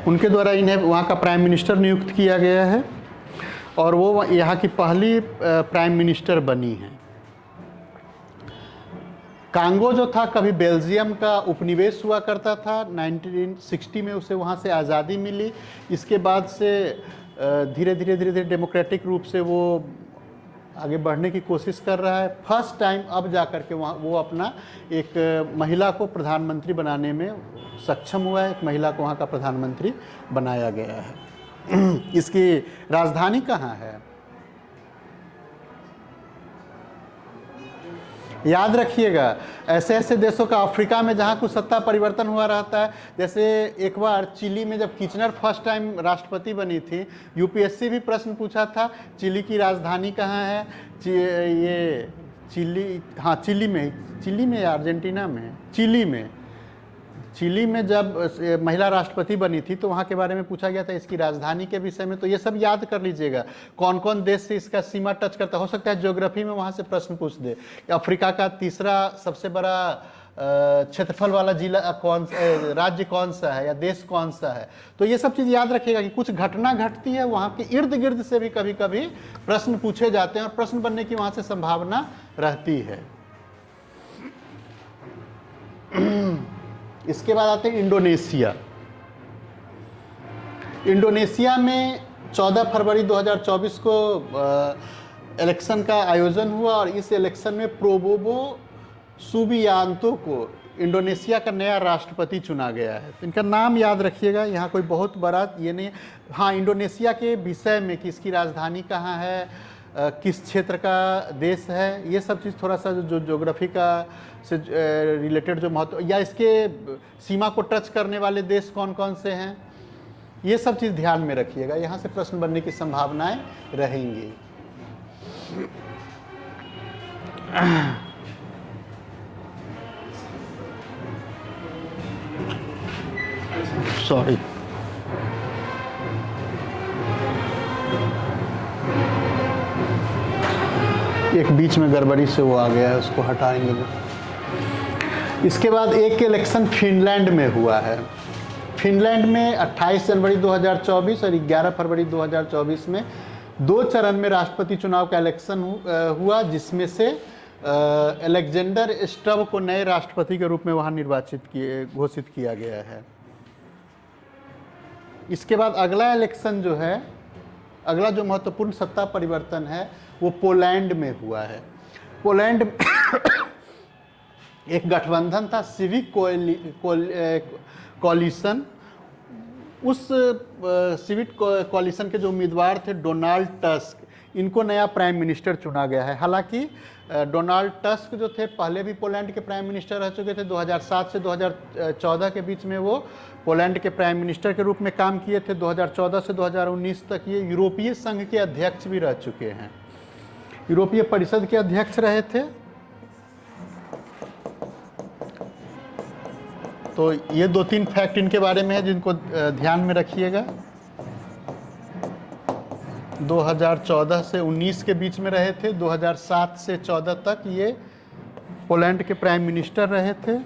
Speaker 1: उनके द्वारा इन्हें वहाँ का प्राइम मिनिस्टर नियुक्त किया गया है और वो यहाँ की पहली प्राइम मिनिस्टर बनी हैं। कांगो जो था कभी बेल्जियम का उपनिवेश हुआ करता था, 1960 में उसे वहाँ से आज़ादी मिली। इसके बाद से धीरे धीरे डेमोक्रेटिक रूप से वो आगे बढ़ने की कोशिश कर रहा है। फर्स्ट टाइम अब जा कर के वहाँ वो अपना एक महिला को प्रधानमंत्री बनाने में सक्षम हुआ है, एक महिला को वहाँ का प्रधानमंत्री बनाया गया है। इसकी राजधानी कहाँ है? याद रखिएगा, ऐसे ऐसे देशों का अफ्रीका में जहाँ कुछ सत्ता परिवर्तन हुआ रहता है, जैसे एक बार चिली में जब किचनर फर्स्ट टाइम राष्ट्रपति बनी थी, यूपीएससी भी प्रश्न पूछा था चिली की राजधानी कहाँ है। ये चिली, हाँ चिली में या अर्जेंटीना में, चिली में जब महिला राष्ट्रपति बनी थी तो वहाँ के बारे में पूछा गया था इसकी राजधानी के विषय में। तो ये सब याद कर लीजिएगा, कौन कौन देश से इसका सीमा टच करता। हो सकता है ज्योग्राफी में वहाँ से प्रश्न पूछ दे कि अफ्रीका का तीसरा सबसे बड़ा क्षेत्रफल वाला जिला राज्य कौन सा है या देश कौन सा है। तो ये सब चीज़ याद रखिएगा कि कुछ घटना घटती है, वहाँ के इर्द गिर्द से भी कभी कभी प्रश्न पूछे जाते हैं और प्रश्न बनने की वहाँ से संभावना रहती है। इसके बाद आते हैं इंडोनेशिया। इंडोनेशिया में 14 फरवरी 2024 को इलेक्शन का आयोजन हुआ और इस इलेक्शन में प्रोबोवो सुबियांतो को इंडोनेशिया का नया राष्ट्रपति चुना गया है। तो इनका नाम याद रखिएगा, यहाँ कोई बहुत बड़ा ये नहीं। हाँ, इंडोनेशिया के विषय में कि इसकी राजधानी कहाँ है, किस क्षेत्र का देश है, ये सब चीज़ थोड़ा सा जो ज्योग्राफी का से रिलेटेड जो महत्व या इसके सीमा को टच करने वाले देश कौन कौन से हैं, ये सब चीज़ ध्यान में रखिएगा, यहाँ से प्रश्न बनने की संभावनाएं रहेंगी। सॉरी, एक बीच में गड़बड़ी से वो आ गया है, उसको हटाएंगे। इसके बाद एक इलेक्शन फिनलैंड में हुआ है। फिनलैंड में 28 जनवरी 2024 और 11 फरवरी 2024 में 2 चरण में राष्ट्रपति चुनाव का इलेक्शन हुआ, जिसमें से अलेक्जेंडर स्टब को नए राष्ट्रपति के रूप में वहाँ घोषित किया गया है। इसके बाद अगला इलेक्शन जो है, अगला जो महत्वपूर्ण सत्ता परिवर्तन है वो पोलैंड में हुआ है। पोलैंड में एक गठबंधन था, सिविक कोलिशन। उस सिविक कोलिशन के जो उम्मीदवार थे डोनाल्ड टस्क, इनको नया प्राइम मिनिस्टर चुना गया है। हालांकि डोनाल्ड टस्क जो थे पहले भी पोलैंड के प्राइम मिनिस्टर रह चुके थे। 2007 से 2014 के बीच में वो पोलैंड के प्राइम मिनिस्टर के रूप में काम किए थे। 2014 से 2019 तक ये यूरोपीय संघ के अध्यक्ष भी रह चुके हैं, यूरोपीय परिषद के अध्यक्ष रहे थे। तो ये 2-3 फैक्ट इनके बारे में है जिनको ध्यान में रखिएगा। 2014 से 19 के बीच में रहे थे, 2007 से 14 तक ये पोलैंड के प्राइम मिनिस्टर रहे थे।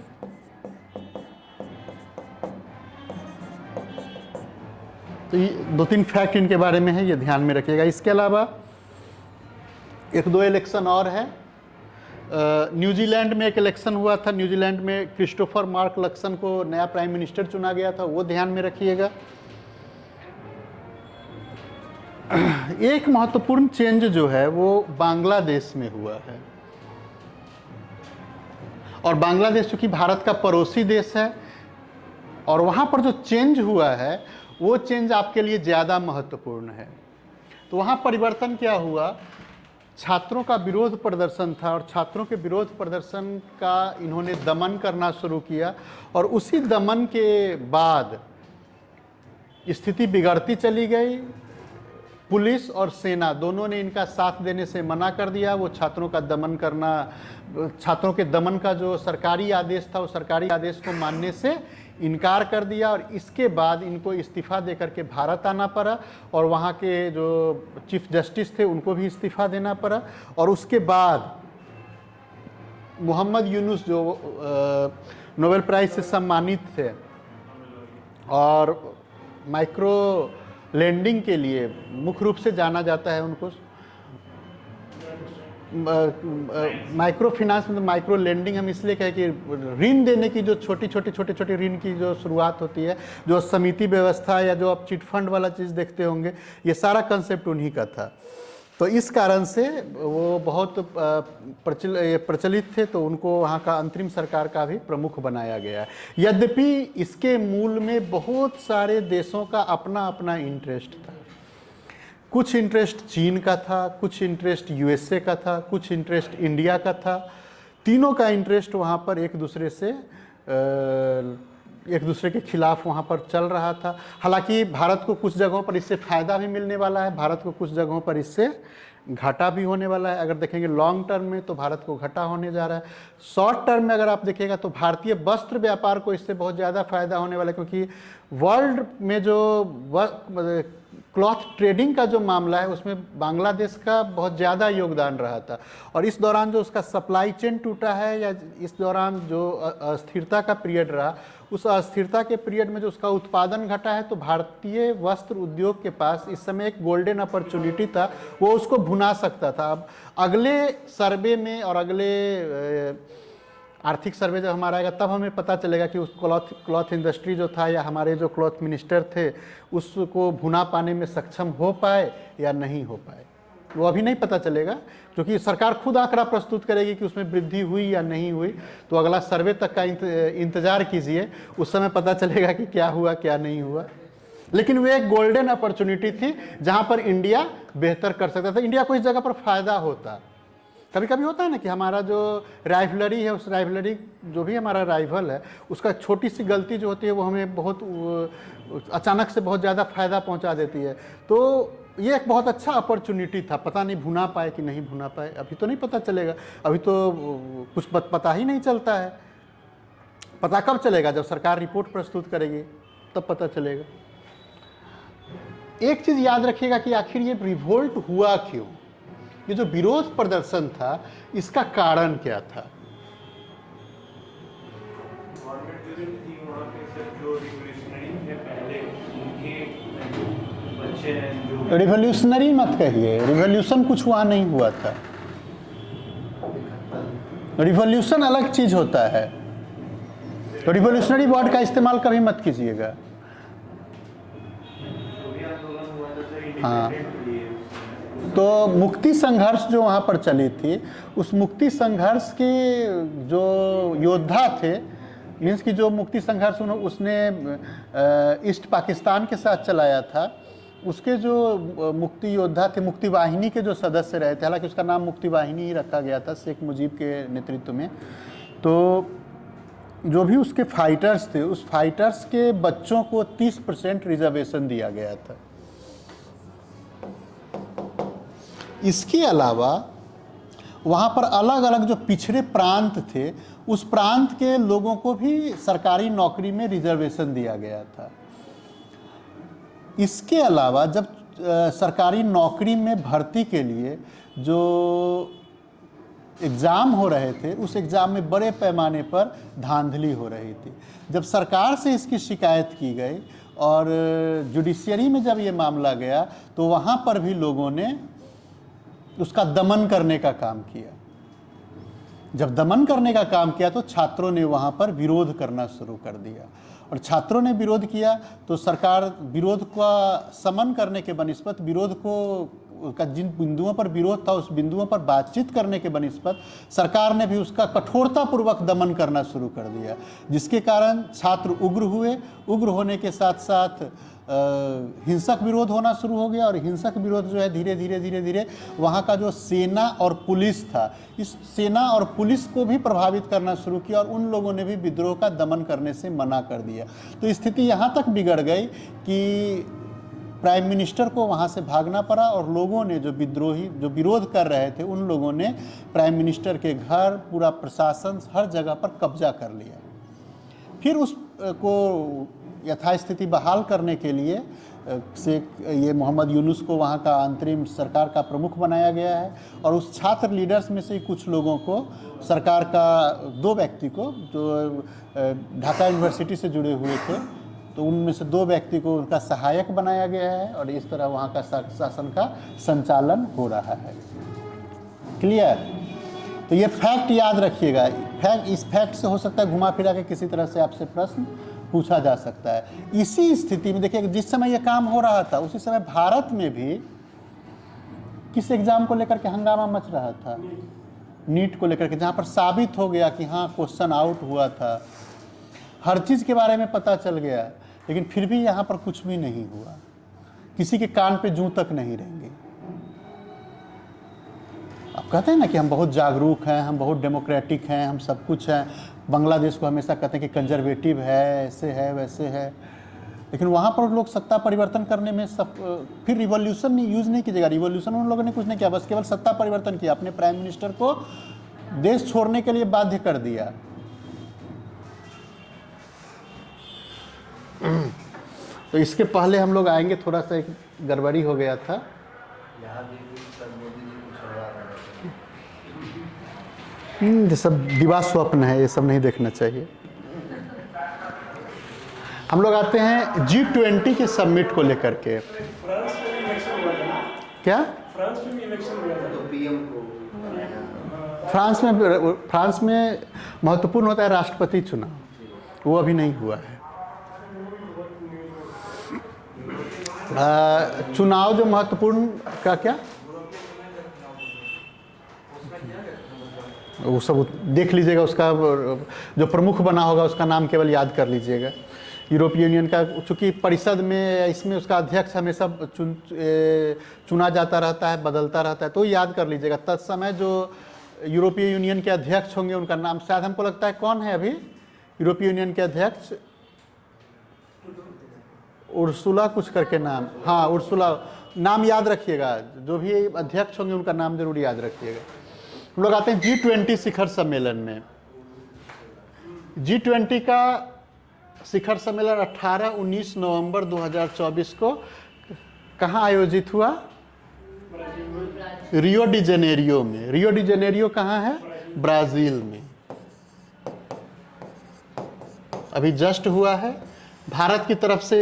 Speaker 1: तो ये 2-3 फैक्ट इनके बारे में है, ये ध्यान में रखिएगा। इसके अलावा 1-2 इलेक्शन और है। न्यूजीलैंड में एक इलेक्शन हुआ था, न्यूजीलैंड में क्रिस्टोफर मार्क लक्सन को नया प्राइम मिनिस्टर चुना गया था, वो ध्यान में रखिएगा। एक महत्वपूर्ण चेंज जो है वो बांग्लादेश में हुआ है, और बांग्लादेश चूंकि भारत का पड़ोसी देश है, और वहाँ पर जो चेंज हुआ है वो चेंज आपके लिए ज़्यादा महत्वपूर्ण है। तो वहाँ परिवर्तन क्या हुआ, छात्रों का विरोध प्रदर्शन था और छात्रों के विरोध प्रदर्शन का इन्होंने दमन करना शुरू किया और उसी दमन के बाद स्थिति बिगड़ती चली गई। पुलिस और सेना दोनों ने इनका साथ देने से मना कर दिया। वो छात्रों का दमन करना, छात्रों के दमन का जो सरकारी आदेश था, वो सरकारी आदेश को मानने से इनकार कर दिया और इसके बाद इनको इस्तीफ़ा दे करके भारत आना पड़ा और वहाँ के जो चीफ जस्टिस थे उनको भी इस्तीफ़ा देना पड़ा। और उसके बाद मोहम्मद यूनुस जो नोबेल प्राइज़ से सम्मानित थे और माइक्रो लेंडिंग के लिए मुख्य रूप से जाना जाता है उनको, माइक्रो फाइनेंस मतलब माइक्रो लेंडिंग हम इसलिए कहें कि ऋण देने की जो छोटी छोटी ऋण की जो शुरुआत होती है, जो समिति व्यवस्था या जो आप चिट फंड वाला चीज़ देखते होंगे, ये सारा कंसेप्ट उन्हीं का था। तो इस कारण से वो बहुत प्रचलित थे, तो उनको वहाँ का अंतरिम सरकार का भी प्रमुख बनाया गया। यद्यपि इसके मूल में बहुत सारे देशों का अपना अपना इंटरेस्ट था। कुछ इंटरेस्ट चीन का था, कुछ इंटरेस्ट यूएसए का था, कुछ इंटरेस्ट इंडिया का था। तीनों का इंटरेस्ट वहाँ पर एक दूसरे के खिलाफ वहाँ पर चल रहा था। हालांकि भारत को कुछ जगहों पर इससे फ़ायदा भी मिलने वाला है, भारत को कुछ जगहों पर इससे घाटा भी होने वाला है। अगर देखेंगे लॉन्ग टर्म में तो भारत को घाटा होने जा रहा है। शॉर्ट टर्म में अगर आप देखिएगा तो भारतीय वस्त्र व्यापार को इससे बहुत ज़्यादा फ़ायदा होने वाला है, क्योंकि वर्ल्ड में जो क्लॉथ ट्रेडिंग का जो मामला है उसमें बांग्लादेश का बहुत ज़्यादा योगदान रहा था। और इस दौरान जो उसका सप्लाई चेन टूटा है या इस दौरान जो अस्थिरता का पीरियड रहा, उस अस्थिरता के पीरियड में जो उसका उत्पादन घटा है, तो भारतीय वस्त्र उद्योग के पास इस समय एक गोल्डन अपॉर्चुनिटी था, वो उसको भुना सकता था। अब अगले सर्वे में और अगले आर्थिक सर्वे जब हमारा आएगा तब हमें पता चलेगा कि उस क्लॉथ इंडस्ट्री जो था या हमारे जो क्लॉथ मिनिस्टर थे उसको भुना पाने में सक्षम हो पाए या नहीं हो पाए, वो अभी नहीं पता चलेगा, क्योंकि सरकार खुद आंकड़ा प्रस्तुत करेगी कि उसमें वृद्धि हुई या नहीं हुई। तो अगला सर्वे तक का इंतजार कीजिए, उस समय पता चलेगा कि क्या हुआ क्या नहीं हुआ। लेकिन वो एक गोल्डन अपॉर्चुनिटी थी जहाँ पर इंडिया बेहतर कर सकता था, इंडिया को इस जगह पर फ़ायदा होता। कभी कभी होता है ना कि हमारा जो राइवलरी है, उस राइवलरी जो भी हमारा राइवल है, उसका छोटी सी गलती जो होती है वो हमें बहुत अचानक से बहुत ज़्यादा फ़ायदा पहुंचा देती है। तो ये एक बहुत अच्छा अपॉर्चुनिटी था। पता नहीं भुना पाए कि नहीं भुना पाए, अभी तो नहीं पता चलेगा, अभी तो कुछ पता ही नहीं चलता है। पता कब चलेगा? जब सरकार रिपोर्ट प्रस्तुत करेगी तब पता चलेगा। एक चीज़ याद रखिएगा कि आखिर ये रिवोल्ट हुआ क्यों, ये जो विरोध प्रदर्शन था इसका कारण क्या था? रिवॉल्यूशनरी मत कहिए, रिवॉल्यूशन कुछ वहां नहीं हुआ था। रिवॉल्यूशन अलग चीज होता है, रिवॉल्यूशनरी वर्ड का इस्तेमाल कभी मत कीजिएगा। हाँ, तो मुक्ति संघर्ष जो वहाँ पर चली थी, उस मुक्ति संघर्ष के जो योद्धा थे, मीन्स कि जो मुक्ति संघर्ष उसने ईस्ट पाकिस्तान के साथ चलाया था, उसके जो मुक्ति योद्धा थे, मुक्ति वाहिनी के जो सदस्य रहे थे, हालांकि उसका नाम मुक्ति वाहिनी ही रखा गया था शेख मुजीब के नेतृत्व में, तो जो भी उसके फाइटर्स थे, उस फाइटर्स के बच्चों को 30% रिजर्वेशन दिया गया था। इसके अलावा वहाँ पर अलग अलग जो पिछड़े प्रांत थे, उस प्रांत के लोगों को भी सरकारी नौकरी में रिजर्वेशन दिया गया था। इसके अलावा जब सरकारी नौकरी में भर्ती के लिए जो एग्ज़ाम हो रहे थे, उस एग्ज़ाम में बड़े पैमाने पर धांधली हो रही थी। जब सरकार से इसकी शिकायत की गई और जुडिशियरी में जब ये मामला गया, तो वहाँ पर भी लोगों ने उसका दमन करने का काम किया। जब दमन करने का काम किया तो छात्रों ने वहाँ पर विरोध करना शुरू कर दिया, और छात्रों ने विरोध किया तो सरकार विरोध का शमन करने के बनिस्बत विरोध को का जिन बिंदुओं पर विरोध था उस बिंदुओं पर बातचीत करने के बनिस्बत सरकार ने भी उसका कठोरतापूर्वक दमन करना शुरू कर दिया, जिसके कारण छात्र उग्र हुए। उग्र होने के साथ साथ हिंसक विरोध होना शुरू हो गया, और हिंसक विरोध जो है धीरे धीरे वहाँ का जो सेना और पुलिस था, इस सेना और पुलिस को भी प्रभावित करना शुरू किया, और उन लोगों ने भी विद्रोह का दमन करने से मना कर दिया। तो स्थिति यहाँ तक बिगड़ गई कि प्राइम मिनिस्टर को वहाँ से भागना पड़ा, और लोगों ने जो विरोध कर रहे थे उन लोगों ने प्राइम मिनिस्टर के घर, पूरा प्रशासन, हर जगह पर कब्जा कर लिया। फिर उसको यथास्थिति बहाल करने के लिए ये मोहम्मद यूनुस को वहाँ का अंतरिम सरकार का प्रमुख बनाया गया है, और उस छात्र लीडर्स में से कुछ लोगों को, सरकार का 2 व्यक्ति को जो ढाका यूनिवर्सिटी से जुड़े हुए थे, तो उनमें से 2 व्यक्ति को उनका सहायक बनाया गया है, और इस तरह वहाँ का शासन का संचालन हो रहा है। क्लियर? तो ये फैक्ट याद रखिएगा। इस फैक्ट से हो सकता है घुमा फिरा के किसी तरह से आपसे प्रश्न पूछा जा सकता है। इसी स्थिति में देखिए, जिस समय ये काम हो रहा था उसी समय भारत में भी किस एग्जाम को लेकर के हंगामा मच रहा था, नीट को लेकर के, जहाँ पर साबित हो गया कि हाँ क्वेश्चन आउट हुआ था, हर चीज़ के बारे में पता चल गया, लेकिन फिर भी यहाँ पर कुछ भी नहीं हुआ, किसी के कान पे जूं तक नहीं रहेंगे। आप कहते हैं ना कि हम बहुत जागरूक हैं, हम बहुत डेमोक्रेटिक हैं, हम सब कुछ हैं। बांग्लादेश को हमेशा कहते हैं कि कंजर्वेटिव है, ऐसे है वैसे है, लेकिन वहाँ पर लोग सत्ता परिवर्तन करने में फिर रिवॉल्यूशन यूज़ नहीं कीजिएगा। रिवॉल्यूशन उन लोगों ने कुछ नहीं किया, बस केवल सत्ता परिवर्तन किया, अपने प्राइम मिनिस्टर को देश छोड़ने के लिए बाध्य कर दिया। तो इसके पहले हम लोग आएंगे, थोड़ा सा एक गड़बड़ी हो गया था। ये सब विवाह स्वप्न है, ये सब नहीं देखना चाहिए। हम लोग आते हैं G20 के समिट को लेकर के।
Speaker 2: फ्रांस में इलेक्शन हुआ था ना?
Speaker 1: क्या?
Speaker 2: फ्रांस में इलेक्शन हुआ था तो पीएम को
Speaker 1: फ्रांस में महत्वपूर्ण होता है राष्ट्रपति चुनाव, वो अभी नहीं हुआ है। चुनाव जो महत्वपूर्ण क्या वो सब देख लीजिएगा, उसका जो प्रमुख बना होगा उसका नाम केवल याद कर लीजिएगा। यूरोपीय यूनियन का चूँकि परिषद में इसमें उसका अध्यक्ष हमेशा चुना जाता रहता है, बदलता रहता है, तो याद कर लीजिएगा। तत्समय जो यूरोपीय यूनियन के अध्यक्ष होंगे उनका नाम शायद हमको लगता है कौन है अभी यूरोपीय यूनियन के अध्यक्ष, उर्सुला कुछ करके नाम, हाँ उर्सुला, नाम याद रखिएगा। जो भी अध्यक्ष होंगे उनका नाम जरूर याद रखिएगा। हम लोग आते हैं G20 शिखर सम्मेलन में। G20 का शिखर सम्मेलन 18-19 नवंबर 2024 को कहाँ आयोजित हुआ? रियो डी जेनेरियो में। रियो डी जेनेरियो कहाँ है? ब्राज़ील में। अभी जस्ट हुआ है। भारत की तरफ से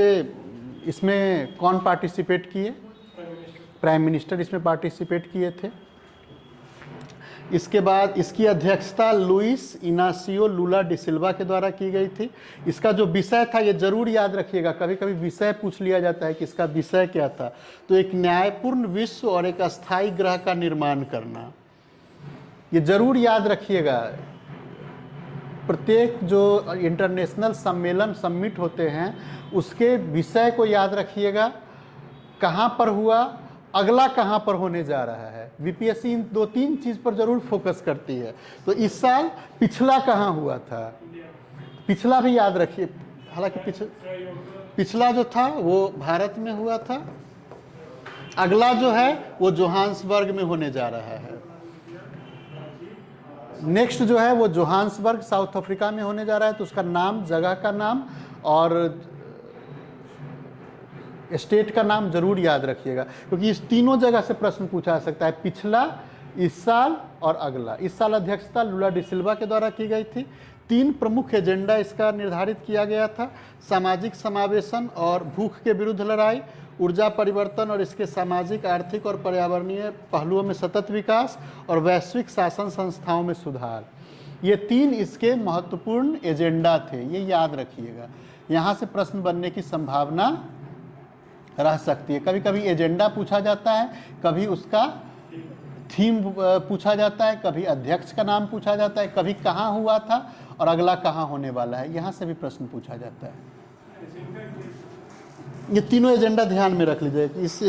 Speaker 1: इसमें कौन पार्टिसिपेट किए? प्राइम मिनिस्टर इसमें पार्टिसिपेट किए थे। इसके बाद इसकी अध्यक्षता लुइस इनासियो लुला डी सिल्वा के द्वारा की गई थी। इसका जो विषय था ये जरूर याद रखिएगा, कभी कभी विषय पूछ लिया जाता है कि इसका विषय क्या था। तो एक न्यायपूर्ण विश्व और एक अस्थायी ग्रह का निर्माण करना, ये जरूर याद रखिएगा। प्रत्येक जो इंटरनेशनल सम्मेलन समिट होते हैं उसके विषय को याद रखिएगा, कहाँ पर हुआ, अगला कहाँ पर होने जा रहा है। बीपीएससी इन 2-3 चीज़ पर जरूर फोकस करती है। तो इस साल पिछला कहाँ हुआ था, पिछला भी याद रखिए। हालांकि पिछला जो था वो भारत में हुआ था, अगला जो है वो जोहान्सबर्ग में होने जा रहा है। नेक्स्ट जो है वो जोहान्सबर्ग साउथ अफ्रीका में होने जा रहा है। तो उसका नाम, जगह का नाम और स्टेट का नाम जरूर याद रखिएगा, क्योंकि इस तीनों जगह से प्रश्न पूछा जा सकता है, पिछला, इस साल और अगला। इस साल अध्यक्षता लुला डी सिल्वा के द्वारा की गई थी। 3 प्रमुख एजेंडा इसका निर्धारित किया गया था: सामाजिक समावेशन और भूख के विरुद्ध लड़ाई, ऊर्जा परिवर्तन और इसके सामाजिक, आर्थिक और पर्यावरणीय पहलुओं में सतत विकास, और वैश्विक शासन संस्थाओं में सुधार। ये 3 इसके महत्वपूर्ण एजेंडा थे, ये याद रखिएगा। यहाँ से प्रश्न बनने की संभावना रह सकती है। कभी कभी एजेंडा पूछा जाता है, कभी उसका थीम पूछा जाता है, कभी अध्यक्ष का नाम पूछा जाता है, कभी कहाँ हुआ था और अगला कहाँ होने वाला है, यहाँ से भी प्रश्न पूछा जाता है। ये तीनों एजेंडा ध्यान में रख लीजिए। इस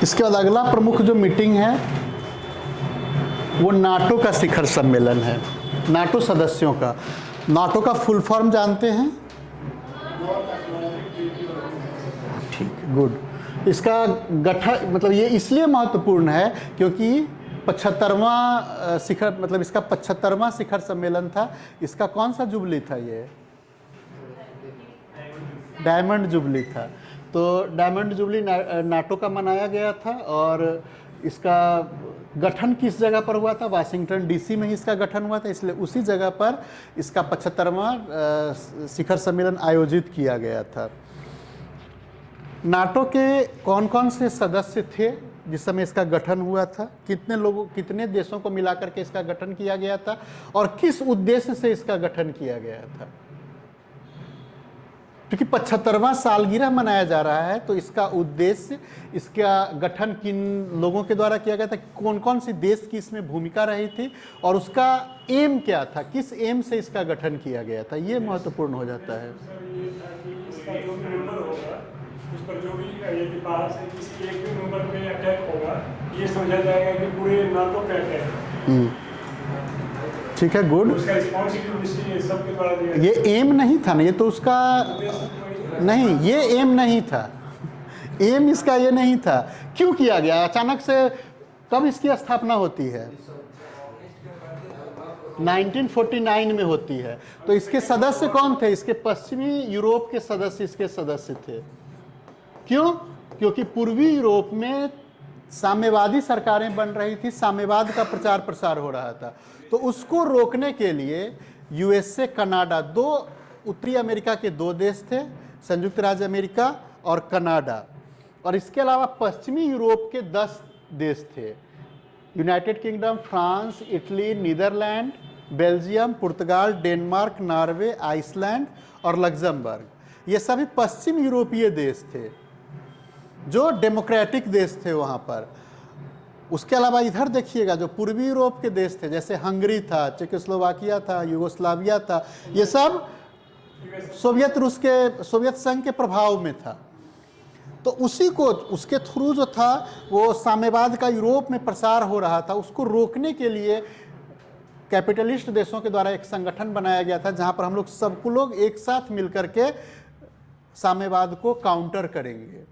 Speaker 1: इसके बाद अगला प्रमुख जो मीटिंग है वो नाटो का शिखर सम्मेलन है, नाटो सदस्यों का। नाटो का फुल फॉर्म जानते हैं? ठीक, गुड। इसका गठन मतलब ये इसलिए महत्वपूर्ण है क्योंकि 75वां शिखर मतलब इसका 75वां शिखर सम्मेलन था। इसका कौन सा जुबली था? ये डायमंड जुबली था। तो डायमंड जुबली नाटो का मनाया गया था और इसका गठन किस जगह पर हुआ था? वाशिंगटन डीसी में ही इसका गठन हुआ था, इसलिए उसी जगह पर इसका 75वां शिखर सम्मेलन आयोजित किया गया था। नाटो के कौन कौन से सदस्य थे जिस समय इसका गठन हुआ था? कितने देशों को मिलाकर के इसका गठन किया गया था और किस उद्देश्य से इसका गठन किया गया था? क्योंकि 75वां सालगिरह मनाया जा रहा है, तो इसका उद्देश्य, इसका गठन किन लोगों के द्वारा किया गया था, कौन कौन सी देश की इसमें भूमिका रही थी और उसका एम क्या था, किस एम से इसका गठन किया गया था, ये महत्वपूर्ण हो जाता है।
Speaker 2: सर ये था कि इसका जो भी मेंबर होगा उस पर जो भी यदि बाहर से किसी एक भी मेंबर पे अटैक होगा, ये समझा जाएगा कि पूरे नाटो पे अटैक है।
Speaker 1: ठीक है, गुड।
Speaker 2: उसका रिस्पॉन्सिबिलिटी सबके द्वारा दिया।
Speaker 1: ये एम नहीं था ना, ये तो उसका नहीं, ये एम नहीं था, एम इसका ये नहीं था। क्यों किया गया अचानक से? कब इसकी स्थापना होती है? 1949 में होती है। तो इसके सदस्य कौन थे? इसके पश्चिमी यूरोप के सदस्य इसके सदस्य थे। क्यों? क्योंकि पूर्वी यूरोप में साम्यवादी सरकारें बन रही थी, साम्यवाद का प्रचार प्रसार हो रहा था। तो उसको रोकने के लिए यूएसए, कनाडा, दो उत्तरी अमेरिका के दो देश थे, संयुक्त राज्य अमेरिका और कनाडा, और इसके अलावा पश्चिमी यूरोप के 10 देश थे, United Kingdom, France, Italy, Netherlands, Belgium, पुर्तगाल, डेनमार्क, नॉर्वे, आइसलैंड और लग्जमबर्ग। ये सभी पश्चिम यूरोपीय देश थे जो डेमोक्रेटिक देश थे वहाँ पर। उसके अलावा इधर देखिएगा जो पूर्वी यूरोप के देश थे, जैसे हंगरी था, चेकोस्लोवाकिया था, युगोस्लाविया था, ये सब सोवियत संघ के प्रभाव में था। तो उसी को, उसके थ्रू जो था वो साम्यवाद का यूरोप में प्रसार हो रहा था, उसको रोकने के लिए कैपिटलिस्ट देशों के द्वारा एक संगठन बनाया गया था जहाँ पर हम लोग एक साथ मिलकर के साम्यवाद को काउंटर करेंगे।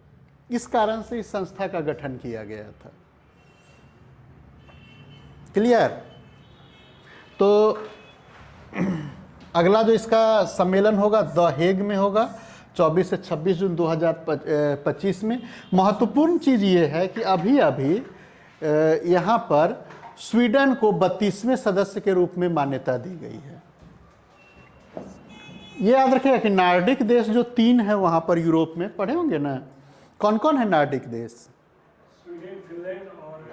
Speaker 1: इस कारण से इस संस्था का गठन किया गया था। क्लियर? तो अगला जो इसका सम्मेलन होगा द हेग में होगा 24 से 26 जून 2025 में। महत्वपूर्ण चीज़ ये है कि अभी यहाँ पर स्वीडन को 32वें सदस्य के रूप में मान्यता दी गई है। ये याद रखिएगा कि नार्डिक देश जो 3 है वहाँ पर यूरोप में, पढ़े होंगे ना, कौन कौन है नार्डिक देश?
Speaker 2: स्वीडन, फिनलैंड और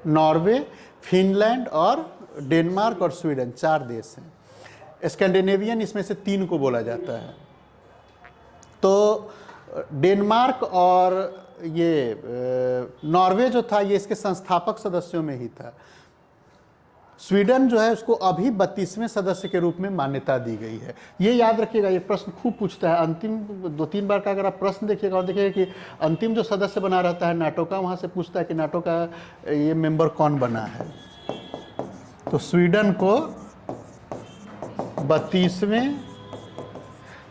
Speaker 1: नॉर्वे, फिनलैंड और डेनमार्क और स्वीडन, 4 देश हैं। स्कैंडिनेवियन इसमें से 3 को बोला जाता है। तो डेनमार्क और ये नॉर्वे जो था ये इसके संस्थापक सदस्यों में ही था। स्वीडन जो है उसको अभी 32वें सदस्य के रूप में मान्यता दी गई है। ये याद रखिएगा, ये प्रश्न खूब पूछता है। अंतिम 2-3 बार का अगर आप प्रश्न देखिएगा और देखिएगा कि अंतिम जो सदस्य बना रहता है नाटो का, वहाँ से पूछता है कि नाटो का ये मेंबर कौन बना है। तो स्वीडन को 32वें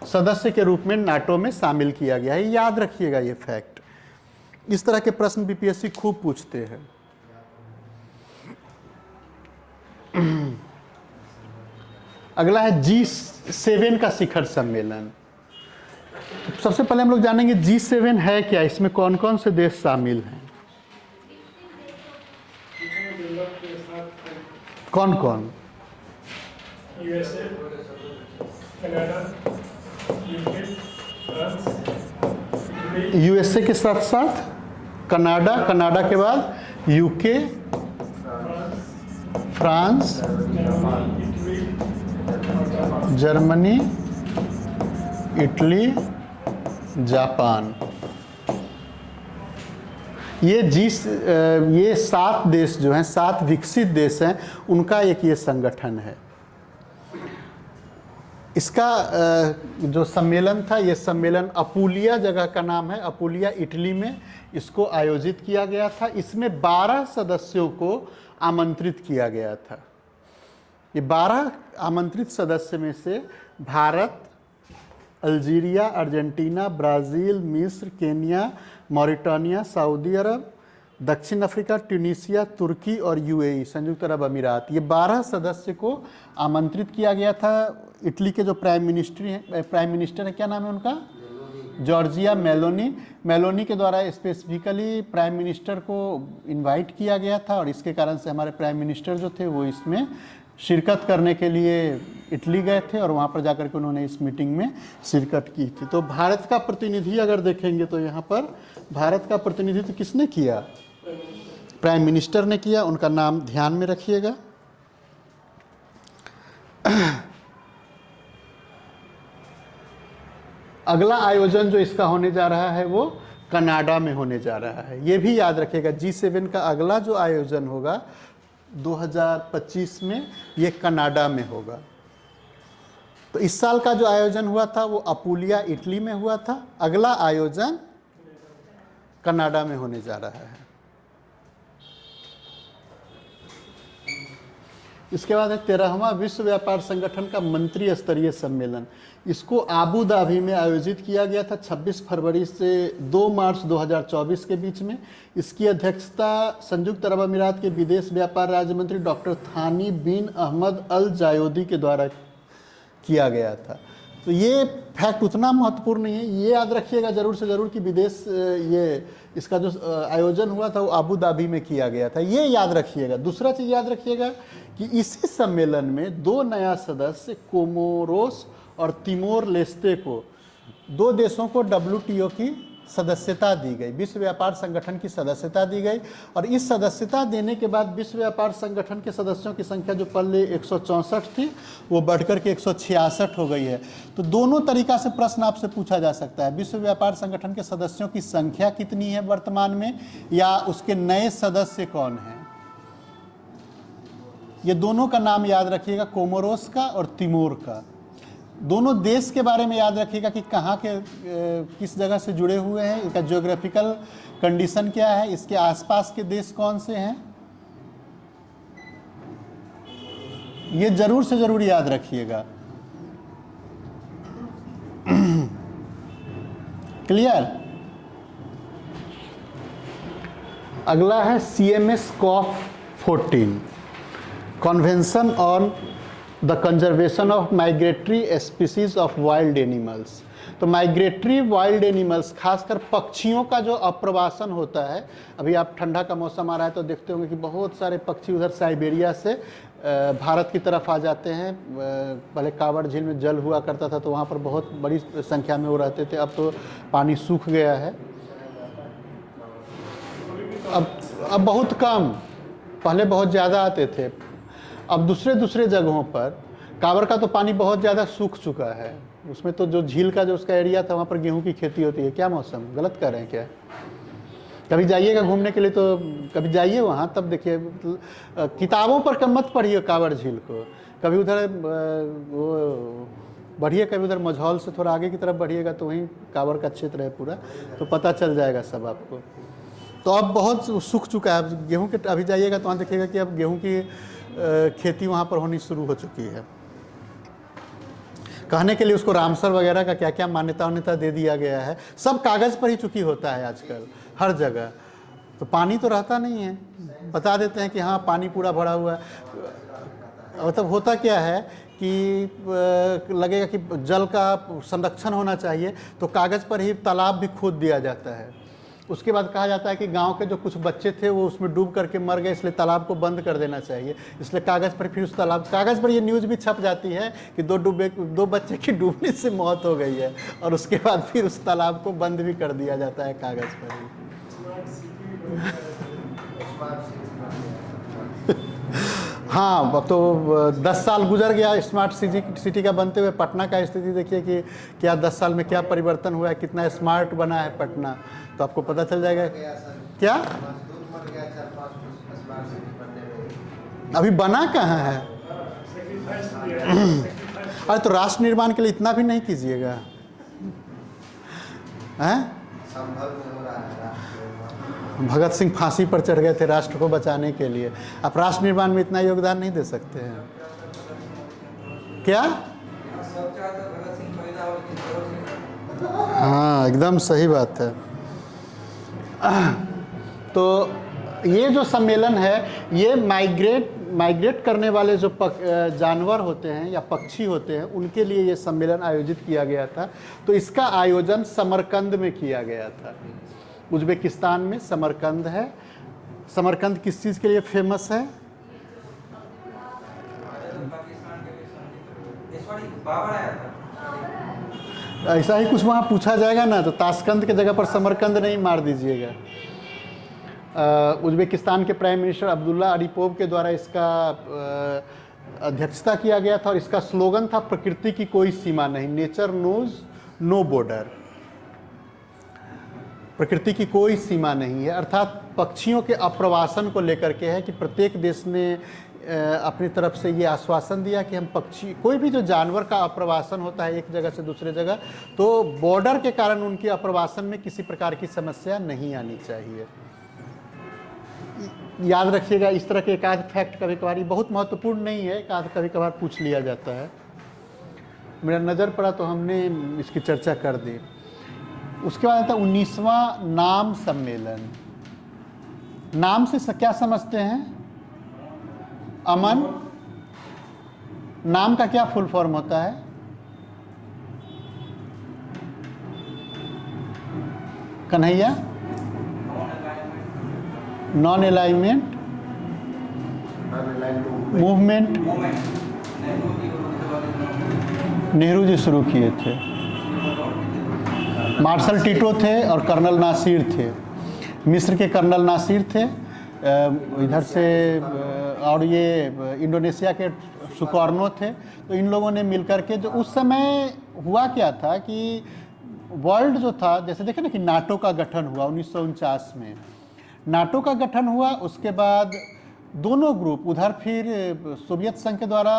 Speaker 1: सदस्य के रूप में नाटो में शामिल किया गया है। याद रखिएगा ये फैक्ट। इस तरह के प्रश्न बीपीएससी खूब पूछते हैं। अगला है G7 का शिखर सम्मेलन। सबसे पहले हम लोग जानेंगे G7 है क्या, इसमें कौन कौन से देश शामिल हैं। कौन कौन?
Speaker 2: USA, Canada, UK, France, Italy,
Speaker 1: USA के साथ साथ कनाडा, कनाडा के बाद यूके, फ्रांस,
Speaker 2: जर्मनी, इटली और जापान।
Speaker 1: Germany, Italy, Japan. ये 7 देश जो हैं, 7 विकसित देश हैं, उनका एक ये संगठन है। इसका जो सम्मेलन था, ये सम्मेलन अपुलिया जगह का नाम है, अपुलिया इटली में इसको आयोजित किया गया था। इसमें 12 सदस्यों को आमंत्रित किया गया था। ये 12 आमंत्रित सदस्य में से भारत, अल्जीरिया, अर्जेंटीना, ब्राज़ील, मिस्र, केन्या, मॉरिटानिया, सऊदी अरब, दक्षिण अफ्रीका, ट्यूनीशिया, तुर्की और यूएई, संयुक्त अरब अमीरात, ये 12 सदस्य को आमंत्रित किया गया था। इटली के जो प्राइम मिनिस्टर हैं, क्या नाम है उनका? Giorgia Meloni. मेलोनी के द्वारा स्पेसिफिकली प्राइम मिनिस्टर को इनवाइट किया गया था, और इसके कारण से हमारे प्राइम मिनिस्टर जो थे वो इसमें शिरकत करने के लिए इटली गए थे, और वहाँ पर जाकर के उन्होंने इस मीटिंग में शिरकत की थी। तो भारत का प्रतिनिधि अगर देखेंगे तो यहाँ पर भारत का प्रतिनिधित्व किसने किया? प्राइम मिनिस्टर ने किया। उनका नाम ध्यान में रखिएगा। अगला आयोजन जो इसका होने जा रहा है वो कनाडा में होने जा रहा है। ये भी याद रखिएगा, G7 का अगला जो आयोजन होगा 2025 में, ये कनाडा में होगा। तो इस साल का जो आयोजन हुआ था वो अपुलिया इटली में हुआ था। अगला आयोजन कनाडा में होने जा रहा है। इसके बाद है 13वां विश्व व्यापार संगठन का मंत्री स्तरीय सम्मेलन। इसको आबू धाबी में आयोजित किया गया था 26 फरवरी से 2 मार्च 2024 के बीच में। इसकी अध्यक्षता संयुक्त अरब अमीरात के विदेश व्यापार राज्य मंत्री डॉक्टर थानी बिन अहमद अल जायोदी के द्वारा किया गया था। तो ये फैक्ट उतना महत्वपूर्ण नहीं है, ये याद रखिएगा जरूर से ज़रूर कि विदेश ये इसका जो आयोजन हुआ था वो आबू धाबी में किया गया था, ये याद रखिएगा। दूसरा चीज़ याद रखिएगा कि इसी सम्मेलन में 2 नया सदस्य कोमोरोस और तिमोर लेस्ते को, 2 देशों को WTO की सदस्यता दी गई, विश्व व्यापार संगठन की सदस्यता दी गई। और इस सदस्यता देने के बाद विश्व व्यापार संगठन के सदस्यों की संख्या जो पहले 164 थी वो बढ़कर के 166 हो गई है। तो दोनों तरीका से प्रश्न आपसे पूछा जा सकता है, विश्व व्यापार संगठन के सदस्यों की संख्या कितनी है वर्तमान में, या उसके नए सदस्य कौन हैं। ये दोनों का नाम याद रखिएगा, कोमोरोस का और तिमोर का। दोनों देश के बारे में याद रखिएगा कि कहाँ के किस जगह से जुड़े हुए हैं, इनका ज्योग्राफिकल कंडीशन क्या है, इसके आसपास के देश कौन से हैं, ये जरूर से जरूर याद रखिएगा। क्लियर? अगला है CMS COP14, convention on the conservation of migratory species of wild animals. तो माइग्रेटरी वाइल्ड एनिमल्स, खासकर पक्षियों का जो अप्रवासन होता है, अभी आप ठंडा का मौसम आ रहा है तो देखते होंगे कि बहुत सारे पक्षी उधर साइबेरिया से भारत की तरफ आ जाते हैं। पहले कावड़ झील में जल हुआ करता था तो वहाँ पर बहुत बड़ी संख्या में वो रहते थे, अब तो पानी सूख गया है, अब बहुत कम, पहले बहुत ज़्यादा आते थे। अब दूसरे जगहों पर कांवर का तो पानी बहुत ज़्यादा सूख चुका है, उसमें तो जो झील का जो उसका एरिया था वहाँ पर गेहूं की खेती होती है। क्या मौसम, गलत कर रहे हैं क्या? कभी जाइएगा घूमने के लिए तो कभी जाइए वहाँ, तब देखिए। किताबों पर कम मत पढ़िए कांवर झील को, कभी उधर वो बढ़िए, कभी उधर मझौल से थोड़ा आगे की तरफ बढ़िएगा तो वहीं कांवर का क्षेत्र है पूरा, तो पता चल जाएगा सब आपको। तो अब बहुत सूख चुका है, अब गेहूँ के अभी जाइएगा तो वहाँ देखिएगा कि अब गेहूँ की खेती वहाँ पर होनी शुरू हो चुकी है। कहने के लिए उसको रामसर वगैरह का क्या क्या मान्यता दे दिया गया है, सब कागज़ पर ही चूँकि होता है आजकल हर जगह। तो पानी तो रहता नहीं है, बता देते हैं कि हाँ पानी पूरा भरा हुआ है, मतलब होता क्या है कि लगेगा कि जल का संरक्षण होना चाहिए तो कागज़ पर ही तालाब भी खोद दिया जाता है। उसके बाद कहा जाता है कि गांव के जो कुछ बच्चे थे वो उसमें डूब करके मर गए, इसलिए तालाब को बंद कर देना चाहिए। इसलिए कागज़ पर फिर उस कागज़ पर ये न्यूज़ भी छप जाती है कि दो बच्चे की डूबने से मौत हो गई है, और उसके बाद फिर उस तालाब को बंद भी कर दिया जाता है कागज़ पर ही। हाँ, अब तो 10 साल गुजर गया स्मार्ट सिटी का बनते हुए। पटना का स्थिति देखिए कि क्या 10 साल में क्या परिवर्तन हुआ है, कितना स्मार्ट बना है पटना, तो आपको पता चल जाएगा। क्या अभी बना कहाँ है? अरे तो राष्ट्र निर्माण के लिए इतना भी नहीं कीजिएगा, हैं? भगत सिंह फांसी पर चढ़ गए थे राष्ट्र को बचाने के लिए, आप राष्ट्र निर्माण में इतना योगदान नहीं दे सकते हैं क्या? हाँ, एकदम सही बात है। तो ये जो सम्मेलन है, ये माइग्रेट करने वाले जो जानवर होते हैं या पक्षी होते हैं, उनके लिए ये सम्मेलन आयोजित किया गया था। तो इसका आयोजन समरकंद में किया गया था। उज्बेकिस्तान में समरकंद है। समरकंद किस चीज़ के लिए फेमस है? ऐसा ही कुछ वहाँ पूछा जाएगा ना, तो ताशकंद के जगह पर समरकंद नहीं मार दीजिएगा। उज्बेकिस्तान के प्राइम मिनिस्टर अब्दुल्ला अरीपोव के द्वारा इसका अध्यक्षता किया गया था, और इसका स्लोगन था प्रकृति की कोई सीमा नहीं, नेचर नोज नो बॉर्डर। प्रकृति की कोई सीमा नहीं है, अर्थात पक्षियों के अप्रवासन को लेकर के है कि प्रत्येक देश ने अपनी तरफ से ये आश्वासन दिया कि हम पक्षी, कोई भी जो जानवर का अप्रवासन होता है एक जगह से दूसरे जगह, तो बॉर्डर के कारण उनके अप्रवासन में किसी प्रकार की समस्या नहीं आनी चाहिए। याद रखिएगा, इस तरह के एक आध फैक्ट कभी कभार, बहुत महत्वपूर्ण नहीं है, एक आध कभी कभार पूछ लिया जाता है। मेरा नज़र पड़ा तो हमने इसकी चर्चा कर दी। उसके बाद आता 19वां नाम सम्मेलन। नाम से क्या समझते हैं? अमन। नाम का क्या फुल फॉर्म होता है? Kanhaiya? Non alignment movement. Nehru ji शुरू किए थे। मार्शल टीटो थे और कर्नल नासिर थे। मिस्र के कर्नल नासिर थे, इधर से, और ये इंडोनेशिया के सुकर्नो थे। तो इन लोगों ने मिलकर के, जो उस समय हुआ क्या था कि वर्ल्ड जो था, जैसे देखें ना कि नाटो का गठन हुआ 1949 में, नाटो का गठन हुआ। उसके बाद दोनों ग्रुप, उधर फिर सोवियत संघ के द्वारा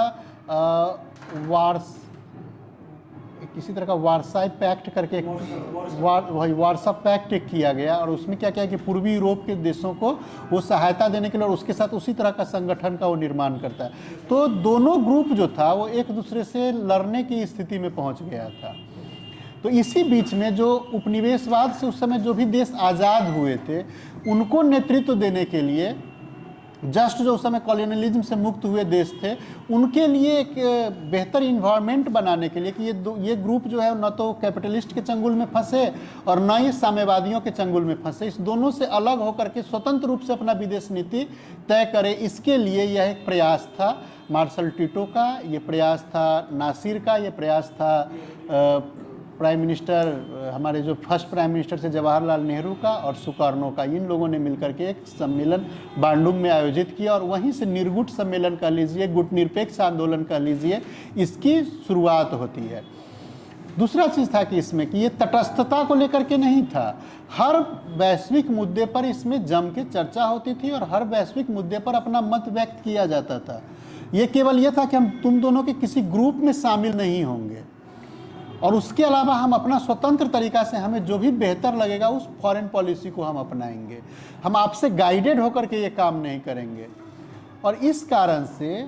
Speaker 1: किसी तरह का वारसाई पैक्ट करके वारसा पैक्ट किया गया, और उसमें क्या किया कि पूर्वी यूरोप के देशों को वो सहायता देने के लिए, और उसके साथ उसी तरह का संगठन का वो निर्माण करता है। तो दोनों ग्रुप जो था वो एक दूसरे से लड़ने की स्थिति में पहुंच गया था। तो इसी बीच में जो उपनिवेशवाद से उस समय जो भी देश आज़ाद हुए थे, उनको नेतृत्व देने के लिए, जस्ट जो उस समय कॉलोनियलिज्म से मुक्त हुए देश थे, उनके लिए एक बेहतर इन्वायरमेंट बनाने के लिए कि ये ग्रुप जो है न तो कैपिटलिस्ट के चंगुल में फंसे और न ही साम्यवादियों के चंगुल में फंसे, इस दोनों से अलग होकर के स्वतंत्र रूप से अपना विदेश नीति तय करे, इसके लिए यह एक प्रयास था मार्शल टीटो का, ये प्रयास था नासिर का, ये प्रयास था प्राइम मिनिस्टर, हमारे जो फर्स्ट प्राइम मिनिस्टर से जवाहरलाल नेहरू का और सुकर्नो का। इन लोगों ने मिलकर के एक सम्मेलन बांडुंग में आयोजित किया, और वहीं से निर्गुट सम्मेलन कह लीजिए, गुट निरपेक्ष आंदोलन कह लीजिए, इसकी शुरुआत होती है। दूसरा चीज़ था कि इसमें कि ये तटस्थता को लेकर के नहीं था, हर वैश्विक मुद्दे पर इसमें जम के चर्चा होती थी, और हर वैश्विक मुद्दे पर अपना मत व्यक्त किया जाता था। ये केवल ये था कि हम तुम दोनों के किसी ग्रुप में शामिल नहीं होंगे, और उसके अलावा हम अपना स्वतंत्र तरीका से, हमें जो भी बेहतर लगेगा उस फॉरेन पॉलिसी को हम अपनाएंगे, हम आपसे गाइडेड होकर के ये काम नहीं करेंगे। और इस कारण से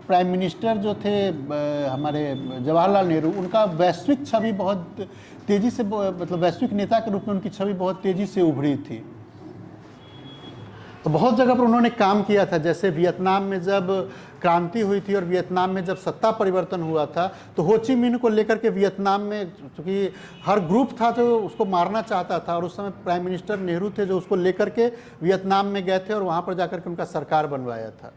Speaker 1: प्राइम मिनिस्टर जो थे हमारे जवाहरलाल नेहरू, उनका वैश्विक छवि बहुत तेज़ी से, मतलब वैश्विक नेता के रूप में उनकी छवि बहुत तेज़ी से उभरी थी। बहुत जगह पर उन्होंने काम किया था, जैसे वियतनाम में जब क्रांति हुई थी और वियतनाम में जब सत्ता परिवर्तन हुआ था, तो हो ची मिन्ह को लेकर के वियतनाम में, चूँकि हर ग्रुप था जो उसको मारना चाहता था, और उस समय प्राइम मिनिस्टर नेहरू थे जो उसको लेकर के वियतनाम में गए थे और वहाँ पर जाकर के उनका सरकार बनवाया था।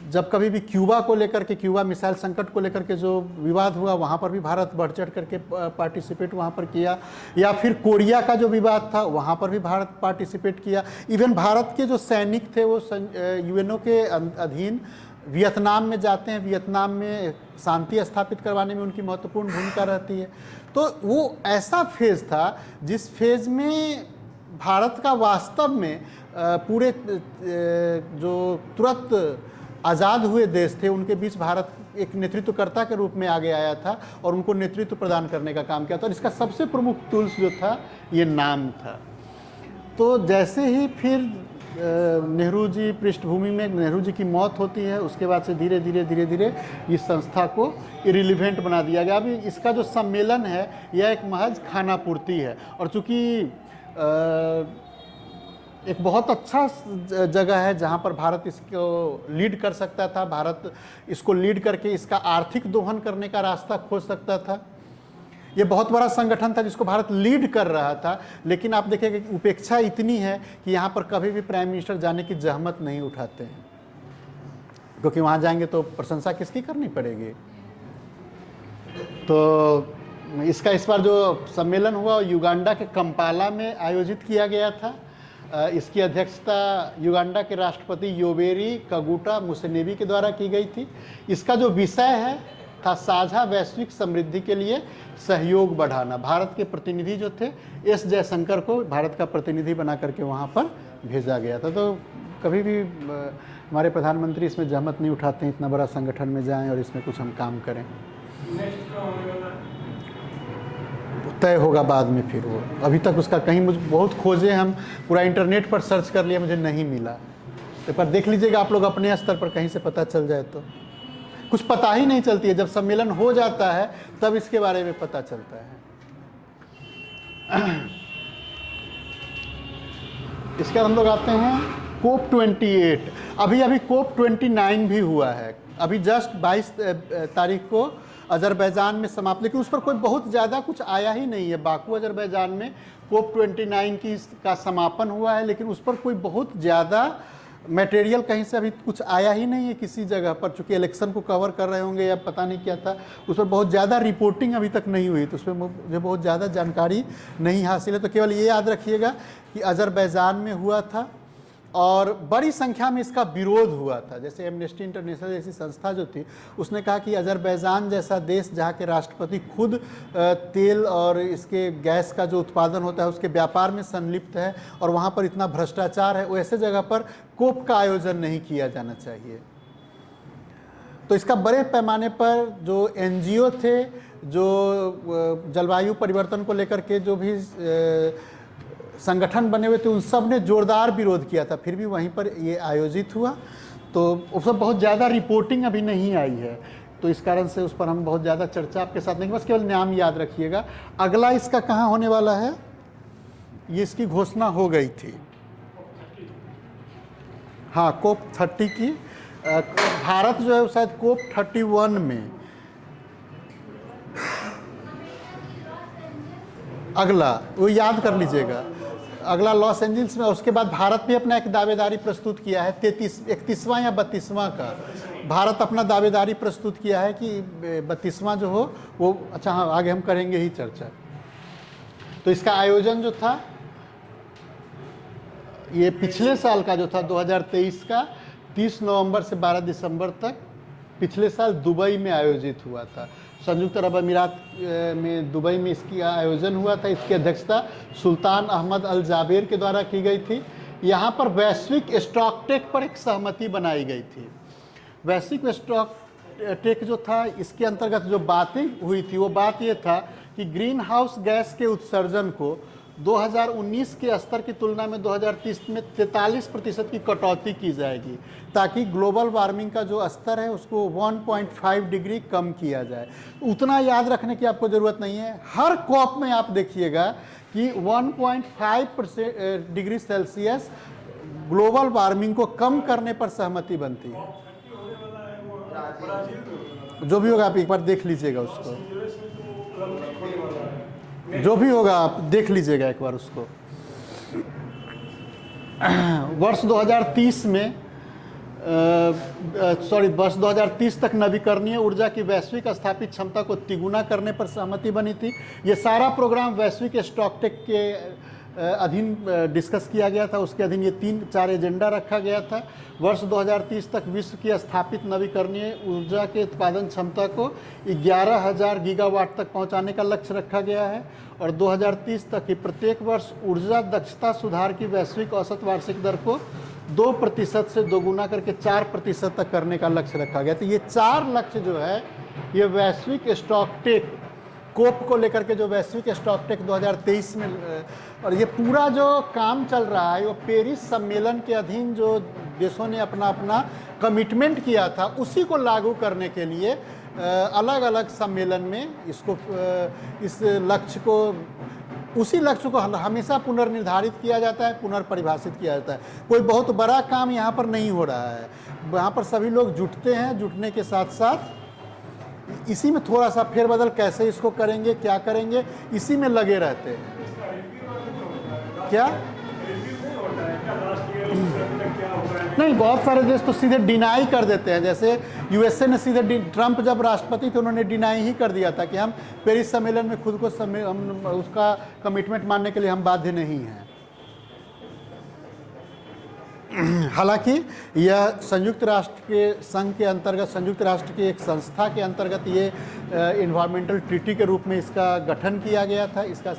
Speaker 1: जब कभी भी क्यूबा को लेकर के, क्यूबा मिसाइल संकट को लेकर के जो विवाद हुआ, वहाँ पर भी भारत बढ़ चढ़ करके पार्टिसिपेट वहाँ पर किया, या फिर कोरिया का जो विवाद था वहाँ पर भी भारत पार्टिसिपेट किया। इवन भारत के जो सैनिक थे वो यूएनओ के अधीन वियतनाम में जाते हैं, वियतनाम में शांति स्थापित करवाने में उनकी महत्वपूर्ण भूमिका रहती है। तो वो ऐसा फेज़ था जिस फेज़ में भारत का वास्तव में पूरे जो तुरंत आज़ाद हुए देश थे उनके बीच भारत एक नेतृत्वकर्ता के रूप में आगे आया था और उनको नेतृत्व प्रदान करने का काम किया था। और इसका सबसे प्रमुख टूल्स जो था ये नाम था। तो जैसे ही फिर नेहरू जी पृष्ठभूमि में नेहरू जी की मौत होती है, उसके बाद से धीरे धीरे इस संस्था को इरिलीवेंट बना दिया गया। अभी इसका जो सम्मेलन है यह एक महज खानापूर्ति है, और चूँकि एक बहुत अच्छा जगह है जहाँ पर भारत इसको लीड कर सकता था, भारत इसको लीड करके इसका आर्थिक दोहन करने का रास्ता खोज सकता था। ये बहुत बड़ा संगठन था जिसको भारत लीड कर रहा था, लेकिन आप देखेंगे कि उपेक्षा इतनी है कि यहाँ पर कभी भी प्राइम मिनिस्टर जाने की जहमत नहीं उठाते हैं, क्योंकि वहाँ जाएंगे तो प्रशंसा किसकी करनी पड़ेगी। तो इसका इस बार जो सम्मेलन हुआ युगांडा के कंपाला में आयोजित किया गया था। इसकी अध्यक्षता युगांडा के राष्ट्रपति योवेरी कागुटा मुसेवेनी के द्वारा की गई थी। इसका जो विषय था साझा वैश्विक समृद्धि के लिए सहयोग बढ़ाना। भारत के प्रतिनिधि जो थे एस जयशंकर को भारत का प्रतिनिधि बना करके वहाँ पर भेजा गया था। तो कभी भी हमारे प्रधानमंत्री इसमें जहमत नहीं उठाते हैं इतना बड़ा संगठन में जाएं और इसमें कुछ हम काम करें। तय होगा बाद में, फिर वो अभी तक उसका कहीं मुझे बहुत खोजे, हम पूरा इंटरनेट पर सर्च कर लिया, मुझे नहीं मिला। तो पर देख लीजिएगा आप लोग अपने स्तर पर कहीं से पता चल जाए तो। कुछ पता ही नहीं चलती है, जब सम्मेलन हो जाता है तब इसके बारे में पता चलता है। इसके बाद हम लोग आते हैं कोप 28। अभी कोप 29 भी हुआ है, अभी जस्ट 22 तारीख को अजरबैजान में समाप्त, लेकिन उस पर कोई बहुत ज़्यादा कुछ आया ही नहीं है। बाकू अजरबैजान में कोप 29 का समापन हुआ है, लेकिन उस पर कोई बहुत ज़्यादा मटेरियल कहीं से अभी कुछ आया ही नहीं है किसी जगह पर। चूँकि इलेक्शन को कवर कर रहे होंगे या पता नहीं क्या था, उस पर बहुत ज़्यादा रिपोर्टिंग अभी तक नहीं हुई, तो उस पर मुझे बहुत ज़्यादा जानकारी नहीं हासिल है। तो केवल ये याद रखिएगा कि अजरबैजान में हुआ था और बड़ी संख्या में इसका विरोध हुआ था। जैसे एमनेस्टी इंटरनेशनल जैसी संस्था जो थी उसने कहा कि अजरबैजान जैसा देश जहाँ के राष्ट्रपति खुद तेल और इसके गैस का जो उत्पादन होता है उसके व्यापार में संलिप्त है और वहाँ पर इतना भ्रष्टाचार है, वैसे जगह पर कोप का आयोजन नहीं किया जाना चाहिए। तो इसका बड़े पैमाने पर जो एनजीओ थे, जो जलवायु परिवर्तन को लेकर के जो भी संगठन बने हुए थे, उन सब ने जोरदार विरोध किया था, फिर भी वहीं पर ये आयोजित हुआ। तो उस पर बहुत ज़्यादा रिपोर्टिंग अभी नहीं आई है, तो इस कारण से उस पर हम बहुत ज़्यादा चर्चा आपके साथ नहीं, बस केवल नाम याद रखिएगा। अगला इसका कहाँ होने वाला है, ये इसकी घोषणा हो गई थी। हाँ, कोप 30 की भारत जो है शायद कोप 31 में अगला, वो याद कर लीजिएगा, अगला लॉस एंजल्स में। उसके बाद भारत भी अपना एक दावेदारी प्रस्तुत किया है 31वां या 32वां का। भारत अपना दावेदारी प्रस्तुत किया है कि 32वां जो हो वो, अच्छा हाँ आगे हम करेंगे ही चर्चा। तो इसका आयोजन जो था ये पिछले साल का जो था 2023 का 30 नवंबर से 12 दिसंबर तक पिछले साल दुबई में आयोजित हुआ था। संयुक्त अरब अमीरात में दुबई में इसकी आयोजन हुआ था। इसकी अध्यक्षता सुल्तान अहमद अल जाबेर के द्वारा की गई थी। यहाँ पर वैश्विक स्टॉक टेक पर एक सहमति बनाई गई थी। वैश्विक स्टॉक टेक जो था, इसके अंतर्गत जो बातें हुई थी वो बात ये था कि ग्रीन हाउस गैस के उत्सर्जन को 2019 के स्तर की तुलना में 2030 में 43% की कटौती की जाएगी, ताकि ग्लोबल वार्मिंग का जो स्तर है उसको 1.5 डिग्री कम किया जाए। उतना याद रखने की आपको ज़रूरत नहीं है। हर कॉप में आप देखिएगा कि 1.5 डिग्री सेल्सियस ग्लोबल वार्मिंग को कम करने पर सहमति बनती है।
Speaker 2: होने वाला है वो ब्राजील में होने वाला
Speaker 1: जो भी होगा आप एक बार देख लीजिएगा उसको,
Speaker 2: है। यूएस में तो ओलंपिक होने वाला है।
Speaker 1: जो भी होगा आप देख लीजिएगा एक बार उसको। वर्ष 2030 में वर्ष 2030 तक नवीकरणीय ऊर्जा की वैश्विक स्थापित क्षमता को तिगुना करने पर सहमति बनी थी। ये सारा प्रोग्राम वैश्विक स्टॉकटेक के अधीन डिस्कस किया गया था। उसके अधीन ये 3-4 एजेंडा रखा गया था। वर्ष 2030 तक विश्व की स्थापित नवीकरणीय ऊर्जा के उत्पादन क्षमता को 11,000 गीगावाट तक पहुंचाने का लक्ष्य रखा गया है और 2030 तक ही प्रत्येक वर्ष ऊर्जा दक्षता सुधार की वैश्विक औसत वार्षिक दर को 2% से दोगुना करके 4% तक करने का लक्ष्य रखा गया। तो ये 4 लक्ष्य जो है ये वैश्विक स्टॉकटेक कोप को लेकर के जो वैश्विक स्टॉकटेक 2023 में, और ये पूरा जो काम चल रहा है वो पेरिस सम्मेलन के अधीन जो देशों ने अपना अपना कमिटमेंट किया था उसी को लागू करने के लिए अलग अलग सम्मेलन में इसको इस लक्ष्य को उसी लक्ष्य को हमेशा पुनर्निर्धारित किया जाता है, पुनर्परिभाषित किया जाता है। कोई बहुत बड़ा काम यहाँ पर नहीं हो रहा है। यहाँ पर सभी लोग जुटते हैं, जुटने के साथ साथ इसी में थोड़ा सा फेरबदल कैसे इसको करेंगे, क्या करेंगे, इसी में लगे रहते हैं। क्या नहीं, बहुत सारे देश तो सीधे डिनाई कर देते हैं। जैसे यूएसए ने सीधे ट्रंप जब राष्ट्रपति थे उन्होंने डिनाई ही कर दिया था कि हम पेरिस सम्मेलन में खुद को हम उसका कमिटमेंट मानने के लिए हम बाध्य नहीं हैं। हालांकि यह संयुक्त राष्ट्र के संघ के अंतर्गत, संयुक्त राष्ट्र की एक संस्था के अंतर्गत ये इन्वायरमेंटल ट्रीटी के रूप में इसका गठन किया गया था। इसका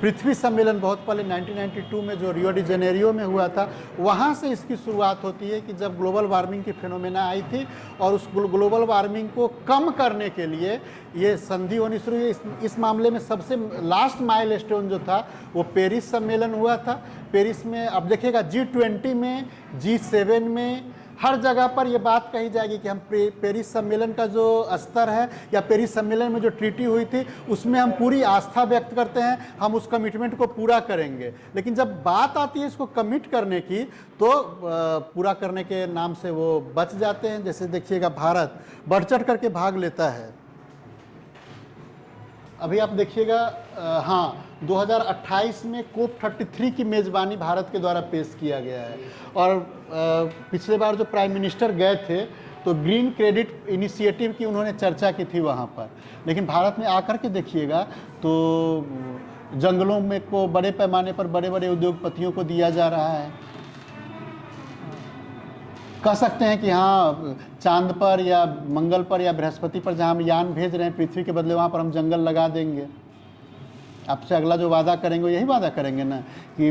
Speaker 1: पृथ्वी सम्मेलन बहुत पहले 1992 में जो रियो डी जेनेरियो में हुआ था, वहाँ से इसकी शुरुआत होती है कि जब ग्लोबल वार्मिंग की फिनोमेना आई थी और उस ग्लोबल वार्मिंग को कम करने के लिए ये संधि होनी शुरू हुई। इस मामले में सबसे लास्ट माइलस्टोन जो था वो पेरिस सम्मेलन हुआ था। पेरिस में अब देखिएगा G20 में, G7 में, हर जगह पर ये बात कही जाएगी कि हम पेरिस सम्मेलन का जो स्तर है या पेरिस सम्मेलन में जो ट्रीटी हुई थी उसमें हम पूरी आस्था व्यक्त करते हैं, हम उस कमिटमेंट को पूरा करेंगे। लेकिन जब बात आती है इसको कमिट करने की तो पूरा करने के नाम से वो बच जाते हैं। जैसे देखिएगा भारत बढ़ चढ़ करके भाग लेता है। अभी आप देखिएगा, हाँ, 2028 में कोप 33 की मेज़बानी भारत के द्वारा पेश किया गया है। और पिछले बार जो प्राइम मिनिस्टर गए थे तो ग्रीन क्रेडिट इनिशिएटिव की उन्होंने चर्चा की थी वहाँ पर। लेकिन भारत में आकर के देखिएगा तो जंगलों में को बड़े पैमाने पर बड़े बड़े उद्योगपतियों को दिया जा रहा है। कह सकते हैं कि हाँ, चांद पर या मंगल पर या बृहस्पति पर जहाँ हम यान भेज रहे हैं पृथ्वी के बदले, वहाँ पर हम जंगल लगा देंगे। आपसे अगला जो वादा करेंगे यही वादा करेंगे ना कि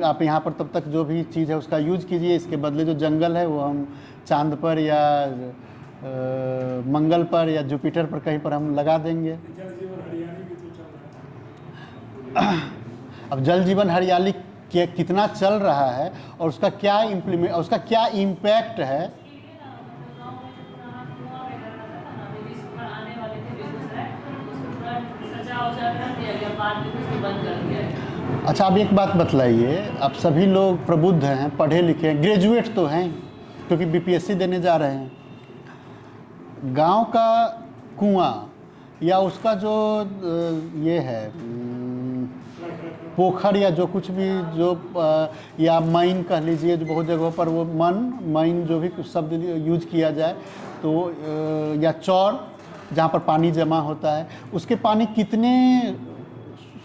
Speaker 1: आप यहाँ पर तब तक जो भी चीज़ है उसका यूज कीजिए, इसके बदले जो जंगल है वो हम चांद पर या मंगल पर या जुपिटर पर कहीं पर हम लगा देंगे। अब जल जीवन हरियाली कितना चल रहा है और उसका क्या उसका क्या इम्पैक्ट है। अच्छा, अब एक बात बतलाइए, आप सभी लोग प्रबुद्ध हैं, पढ़े लिखे हैं, ग्रेजुएट तो हैं क्योंकि बीपीएससी देने जा रहे हैं। गांव का कुआं या उसका जो ये है पोखर या जो कुछ भी जो या माइन कह लीजिए, जो बहुत जगहों पर वो माइन जो भी शब्द यूज किया जाए, तो या चौर जहाँ पर पानी जमा होता है, उसके पानी कितने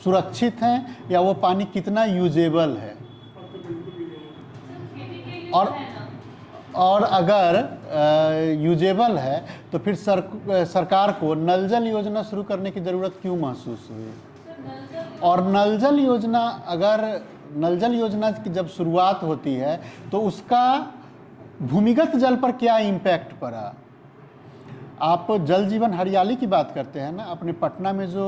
Speaker 1: सुरक्षित हैं या वो पानी कितना यूजेबल है। और अगर यूजेबल है तो फिर सरकार को नल जल योजना शुरू करने की ज़रूरत क्यों महसूस हुई। और नल जल योजना की जब शुरुआत होती है तो उसका भूमिगत जल पर क्या इम्पैक्ट पड़ा। आप जल जीवन हरियाली की बात करते हैं ना, अपने पटना में जो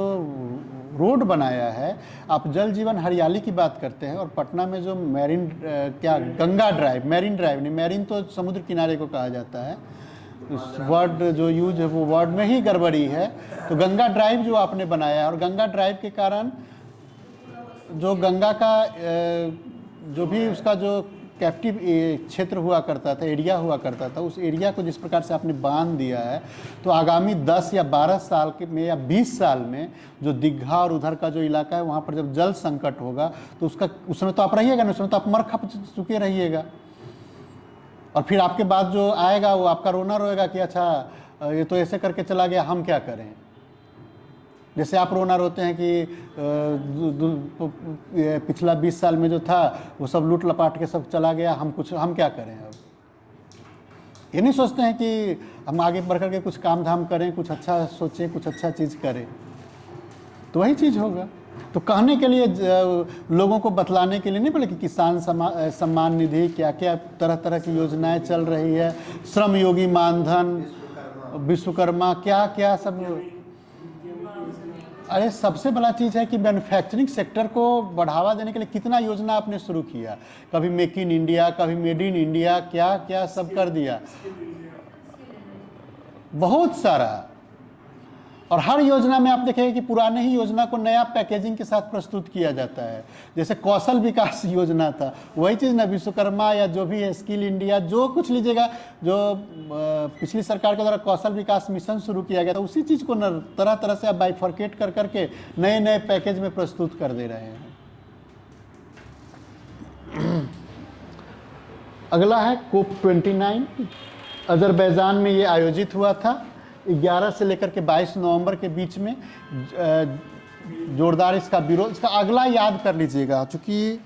Speaker 1: रोड बनाया है, आप जल जीवन हरियाली की बात करते हैं और पटना में जो गंगा ड्राइव, मैरीन ड्राइव नहीं, मैरीन तो समुद्र किनारे को कहा जाता है, उस वर्ड जो यूज है वो वर्ड में ही गड़बड़ी है। तो गंगा ड्राइव जो आपने बनाया है और गंगा ड्राइव के कारण जो गंगा का जो भी उसका जो कैप्टिव क्षेत्र हुआ करता था, एरिया हुआ करता था, उस एरिया को जिस प्रकार से आपने बांध दिया है, तो आगामी 10 या 12 साल के में या 20 साल में जो दीघा और उधर का जो इलाका है वहाँ पर जब जल संकट होगा तो उसमें तो आप रहिएगा ना, उसमें तो आप मर खप चुके रहिएगा। और फिर आपके बाद जो आएगा वो आपका रोना रोएगा कि अच्छा ये तो ऐसे करके चला गया, हम क्या करें। जैसे आप रोना रोते हैं कि पिछला 20 साल में जो था वो सब लूट लपाट के सब चला गया, हम क्या करें। अब ये नहीं सोचते हैं कि हम आगे बढ़ कर के कुछ काम धाम करें, कुछ अच्छा सोचें, कुछ अच्छा चीज़ करें, तो वही चीज़ होगा। तो कहने के लिए लोगों को बतलाने के लिए नहीं बोले कि किसान सम्मान निधि, क्या क्या तरह तरह की योजनाएं चल रही है, श्रम योगी मानधन, विश्वकर्मा, क्या क्या सब। अरे सबसे बड़ा चीज़ है कि मैन्युफैक्चरिंग सेक्टर को बढ़ावा देने के लिए कितना योजना आपने शुरू किया, कभी मेक इन इंडिया, कभी मेड इन इंडिया, क्या क्या सब कर दिया, बहुत सारा। और हर योजना में आप देखेंगे कि पुराने ही योजना को नया पैकेजिंग के साथ प्रस्तुत किया जाता है। जैसे कौशल विकास योजना था, वही चीज़ ना, विश्वकर्मा या जो भी है, स्किल इंडिया, जो कुछ लीजिएगा, जो पिछली सरकार के द्वारा कौशल विकास मिशन शुरू किया गया था, उसी चीज़ को न तरह तरह से आप बाइफर्केट कर करके नए नए पैकेज में प्रस्तुत कर दे रहे हैं। अगला है COP 29, अजरबैजान में ये आयोजित हुआ था 11 से लेकर के 22 नवंबर के बीच में। जोरदार इसका विरोध, इसका अगला याद कर लीजिएगा, चूँकि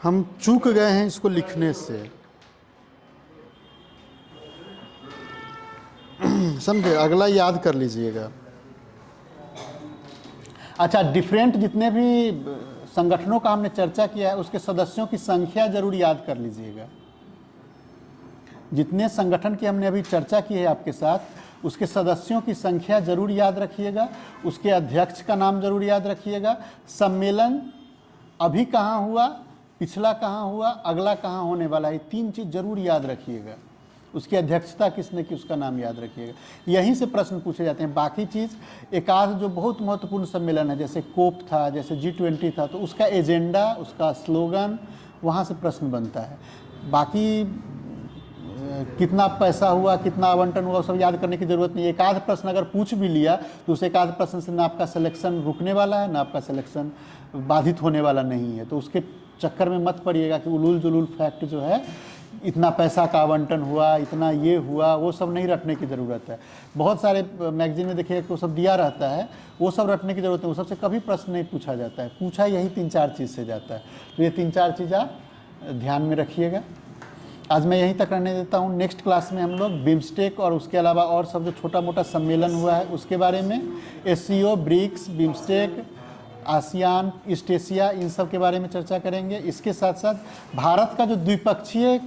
Speaker 1: हम चूक गए हैं इसको लिखने से, समझे, अगला याद कर लीजिएगा। अच्छा, डिफरेंट जितने भी संगठनों का हमने चर्चा किया है उसके सदस्यों की संख्या जरूर याद कर लीजिएगा। जितने संगठन की हमने अभी चर्चा की है आपके साथ, उसके सदस्यों की संख्या जरूर याद रखिएगा, उसके अध्यक्ष का नाम जरूर याद रखिएगा, सम्मेलन अभी कहाँ हुआ, पिछला कहाँ हुआ, अगला कहाँ होने वाला है, 3 चीज़ जरूर याद रखिएगा। उसकी अध्यक्षता किसने की, उसका नाम याद रखिएगा। यहीं से प्रश्न पूछे जाते हैं। बाकी चीज़ एक आध जो बहुत महत्वपूर्ण सम्मेलन है, जैसे COP था, जैसे G20 था, तो उसका एजेंडा, उसका स्लोगन, वहाँ से प्रश्न बनता है। बाकी कितना पैसा हुआ, कितना आवंटन हुआ, सब याद करने की ज़रूरत नहीं है। एक आध प्रश्न अगर पूछ भी लिया तो उस एक आध प्रश्न से ना आपका सिलेक्शन रुकने वाला है, ना आपका सिलेक्शन बाधित होने वाला नहीं है। तो उसके चक्कर में मत पड़िएगा कि उलूल जुलूल फैक्ट जो है, इतना पैसा का आवंटन हुआ, इतना ये हुआ, वो सब नहीं रटने की ज़रूरत है। बहुत सारे मैगजीन में देखिए वो सब दिया रहता है, वो सब रटने की ज़रूरत है। वो सबसे कभी प्रश्न नहीं पूछा जाता है, पूछा यही 3-4 चीज़ से जाता है। तो ये 3-4 चीज़ आप ध्यान में रखिएगा। आज मैं यहीं तक रहने देता हूँ। नेक्स्ट क्लास में हम लोग बिम्स्टेक और उसके अलावा और सब जो छोटा मोटा सम्मेलन हुआ है उसके बारे में, SCO, BRICS, BIMSTEC, ASEAN, East Asia, इन सब के बारे में चर्चा करेंगे। इसके साथ साथ भारत का जो द्विपक्षीय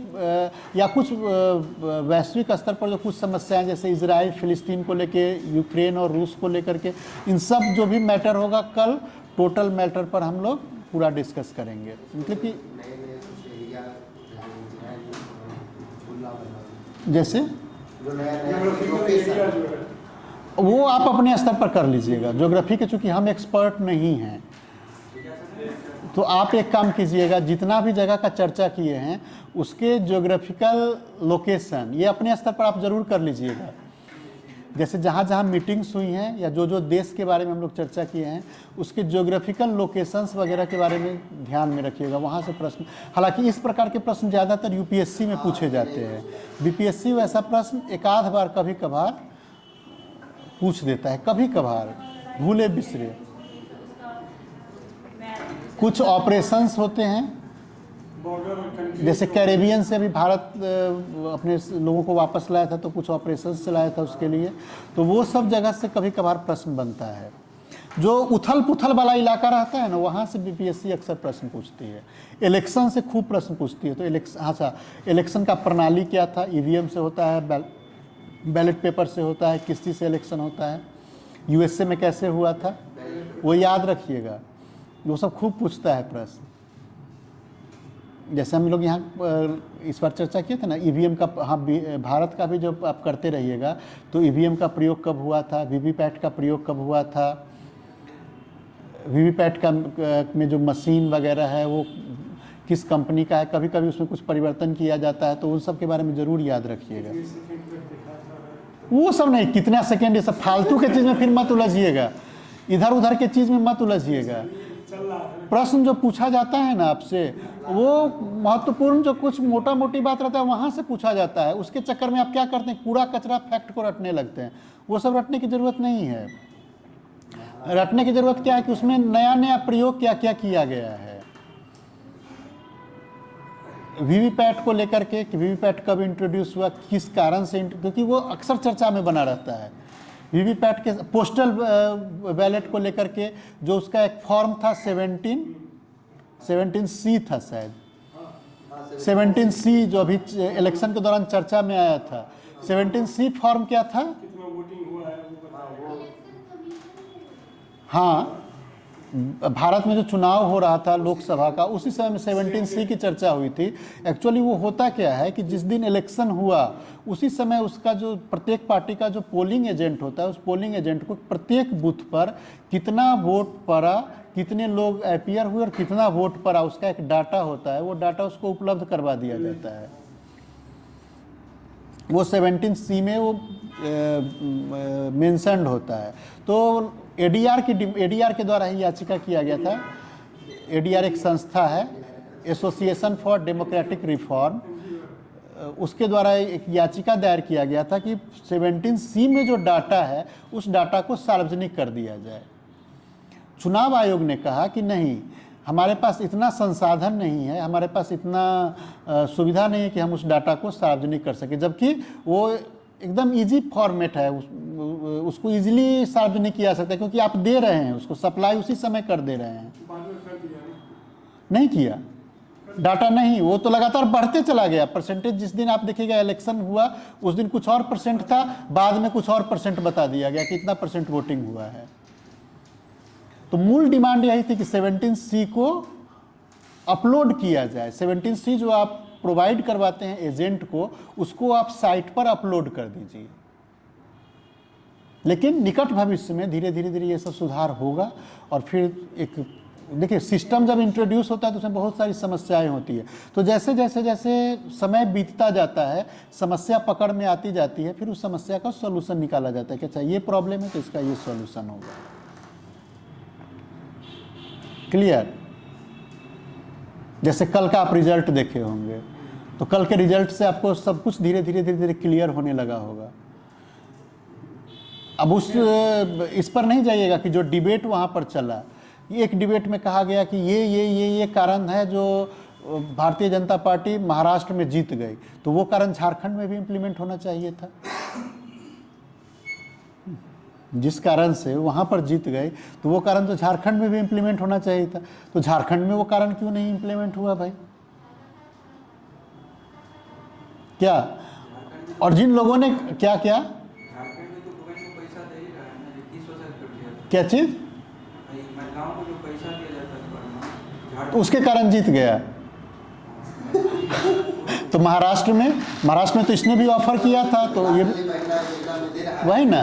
Speaker 1: या कुछ वैश्विक स्तर पर जो कुछ समस्याएं, जैसे इजराइल फिलिस्तीन को लेके, यूक्रेन और रूस को लेकर के, इन सब जो भी मैटर होगा कल टोटल मैटर पर हम लोग पूरा डिस्कस करेंगे। मतलब कि जैसे वो आप अपने स्तर पर कर लीजिएगा। ज्योग्राफी के चूंकि हम एक्सपर्ट नहीं हैं, तो आप एक काम कीजिएगा, जितना भी जगह का चर्चा किए हैं उसके ज्योग्राफिकल लोकेशन ये अपने स्तर पर आप जरूर कर लीजिएगा। जैसे जहाँ जहाँ मीटिंग्स हुई हैं या जो जो देश के बारे में हम लोग चर्चा किए हैं उसके ज्योग्राफिकल लोकेशंस वगैरह के बारे में ध्यान में रखिएगा। वहाँ से प्रश्न, हालांकि इस प्रकार के प्रश्न ज़्यादातर UPSC में पूछे जाते हैं। BPSC वैसा प्रश्न एक आध बार कभी कभार पूछ देता है, कभी कभार, भूले बिसरे। कुछ ऑपरेशंस होते हैं, जैसे कैरेबियन से भी भारत अपने लोगों को वापस लाया था, तो कुछ ऑपरेशंस चलाया था उसके लिए, तो वो सब जगह से कभी कभार प्रश्न बनता है। जो उथल पुथल वाला इलाका रहता है ना, वहाँ से BPSC अक्सर प्रश्न पूछती है। इलेक्शन से खूब प्रश्न पूछती है। तो इलेक्शन का प्रणाली क्या था, EVM से होता है, बैलेट पेपर से होता है, किस चीज़ से इलेक्शन होता है, USA में कैसे हुआ था, वो याद रखिएगा। वो सब खूब पूछता है प्रश्न। जैसे हम लोग यहाँ इस बार चर्चा किए थे ना EVM का, हाँ भारत का भी जो आप करते रहिएगा, तो EVM का प्रयोग कब हुआ था, VVPAT का प्रयोग कब हुआ था, वीवीपैट का में जो मशीन वगैरह है वो किस कंपनी का है, कभी कभी उसमें कुछ परिवर्तन किया जाता है, तो उन सब के बारे में ज़रूर याद रखिएगा। वो सब नहीं, कितना सेकेंड, ये सब फालतू के चीज़ में फिर मत उलझिएगा, इधर उधर के चीज़ में मत उलझिएगा। प्रश्न जो पूछा जाता है ना आपसे, वो महत्वपूर्ण जो कुछ मोटा मोटी बात रहता है वहाँ से पूछा जाता है, उसके चक्कर में आप क्या करते हैं, कूड़ा कचरा फैक्ट को रटने लगते हैं। वो सब रटने की ज़रूरत नहीं है। रटने की ज़रूरत क्या है कि उसमें नया नया प्रयोग क्या क्या किया गया है। वीवीपैट को लेकर के कि वीवीपैट कब इंट्रोड्यूस हुआ, किस कारण से, क्योंकि वो अक्सर चर्चा में बना रहता है। वीवीपैट के पोस्टल बैलेट को लेकर के जो उसका एक फॉर्म था 17C था शायद, 17C जो अभी इलेक्शन के दौरान चर्चा में आया था। 17C फॉर्म क्या था?
Speaker 2: कितना वोटिंग हुआ है वो बताओ।
Speaker 1: हाँ, भारत में जो चुनाव हो रहा था लोकसभा का, उसी समय में 17C की चर्चा हुई थी। एक्चुअली वो होता क्या है कि जिस दिन इलेक्शन हुआ उसी समय उसका जो प्रत्येक पार्टी का जो पोलिंग एजेंट होता है, उस पोलिंग एजेंट को प्रत्येक बूथ पर कितना वोट पड़ा, कितने लोग अपीयर हुए और कितना वोट पड़ा, उसका एक डाटा होता है। वो डाटा उसको उपलब्ध करवा दिया जाता है। वो 17C में वो मेंशन्ड होता है। तो एडीआर के द्वारा ही याचिका किया गया था। एडीआर एक संस्था है, एसोसिएशन फॉर डेमोक्रेटिक रिफॉर्म, उसके द्वारा एक याचिका दायर किया गया था कि 17C में जो डाटा है उस डाटा को सार्वजनिक कर दिया जाए। चुनाव आयोग ने कहा कि नहीं, हमारे पास इतना संसाधन नहीं है, हमारे पास इतना सुविधा नहीं है कि हम उस डाटा को सार्वजनिक कर सकें, जबकि वो एकदम इजी फॉर्मेट है, उसको इजीली सार्वजनिक किया जा सकता है, क्योंकि आप दे रहे हैं उसको, सप्लाई उसी समय कर दे रहे हैं। नहीं किया, डाटा नहीं, वो तो लगातार बढ़ते चला गया परसेंटेज। जिस दिन आप देखिएगा इलेक्शन हुआ उस दिन कुछ और परसेंट था, बाद में कुछ और परसेंट बता दिया गया कि इतना परसेंट वोटिंग हुआ है। तो मूल डिमांड यही थी कि 17C को अपलोड किया जाए। 17C जो आप प्रोवाइड करवाते हैं एजेंट को, उसको आप साइट पर अपलोड कर दीजिए। लेकिन निकट भविष्य में धीरे धीरे ये सब सुधार होगा। और फिर एक देखिए, सिस्टम जब इंट्रोड्यूस होता है तो उसमें बहुत सारी समस्याएं होती है। तो जैसे जैसे जैसे समय बीतता जाता है, समस्या पकड़ में आती जाती है, फिर उस समस्या का सॉल्यूशन निकाला जाता है कि अच्छा ये प्रॉब्लम है तो इसका ये सॉल्यूशन होगा। क्लियर? जैसे कल का आप रिजल्ट देखे होंगे, तो कल के रिजल्ट से आपको सब कुछ धीरे धीरे क्लियर होने लगा होगा। अब इस पर नहीं जाइएगा कि जो डिबेट वहाँ पर चला, एक डिबेट में कहा गया कि ये कारण है जो भारतीय जनता पार्टी महाराष्ट्र में जीत गई, तो वो कारण झारखंड में भी इम्प्लीमेंट होना चाहिए था। जिस कारण से वहाँ पर जीत गए, तो वो कारण तो झारखंड में भी इम्प्लीमेंट होना चाहिए था। तो झारखंड में वो कारण क्यों नहीं इम्प्लीमेंट हुआ भाई? क्या? और जिन लोगों ने क्या क्या क्या चीज, तो उसके कारण जीत गया। तो महाराष्ट्र में तो इसने भी ऑफर किया था, तो ये वही ना,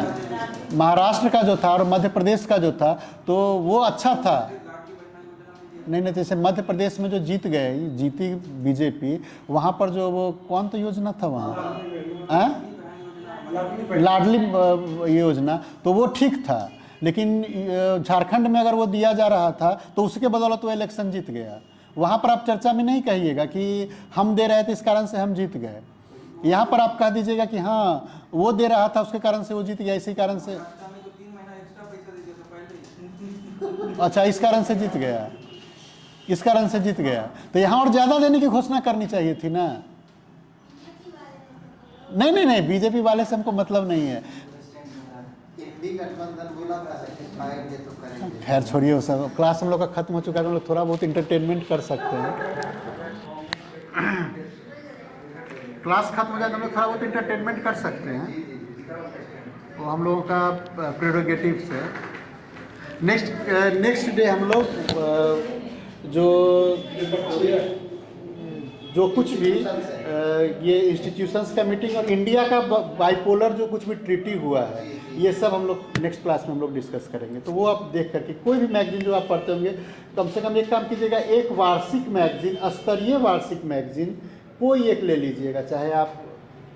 Speaker 1: महाराष्ट्र का जो था और मध्य प्रदेश का जो था, तो वो अच्छा था। नहीं, जैसे मध्य प्रदेश में जो जीती बीजेपी, वहाँ पर जो वो कौन तो योजना था वहाँ, लाडली योजना, तो वो ठीक था। लेकिन झारखंड में अगर वो दिया जा रहा था तो उसके बदौलत वो इलेक्शन जीत गया। वहाँ पर आप चर्चा में नहीं कहिएगा कि हम दे रहे थे इस कारण से हम जीत गए। यहाँ पर आप कह दीजिएगा कि हाँ वो दे रहा था उसके कारण से वो जीत गया, इसी कारण से, अच्छा इस कारण से जीत गया, इस कारण से जीत गया। तो यहाँ और ज़्यादा देने की घोषणा करनी चाहिए थी ना। नहीं, बीजेपी वाले से हमको मतलब नहीं है। खैर छोड़िए, वो सब क्लास हम लोग का खत्म हो चुका है, हम लोग थोड़ा बहुत इंटरटेनमेंट कर सकते हैं। क्लास खत्म हो जाए तो हम लोग थोड़ा बहुत इंटरटेनमेंट कर सकते हैं, वो हम लोगों का प्रेरोगेटिव्स है। नेक्स्ट डे हम लोग जो जो कुछ भी ये इंस्टीट्यूशंस का मीटिंग और इंडिया का बाइपोलर जो कुछ भी ट्रीटी हुआ है, ये सब हम लोग नेक्स्ट क्लास में हम लोग डिस्कस करेंगे। तो वो आप देख करके कोई भी मैगजीन जो आप पढ़ते होंगे, कम से कम एक काम कीजिएगा, एक वार्षिक मैगजीन, स्तरीय वार्षिक मैगजीन कोई एक ले लीजिएगा। चाहे आप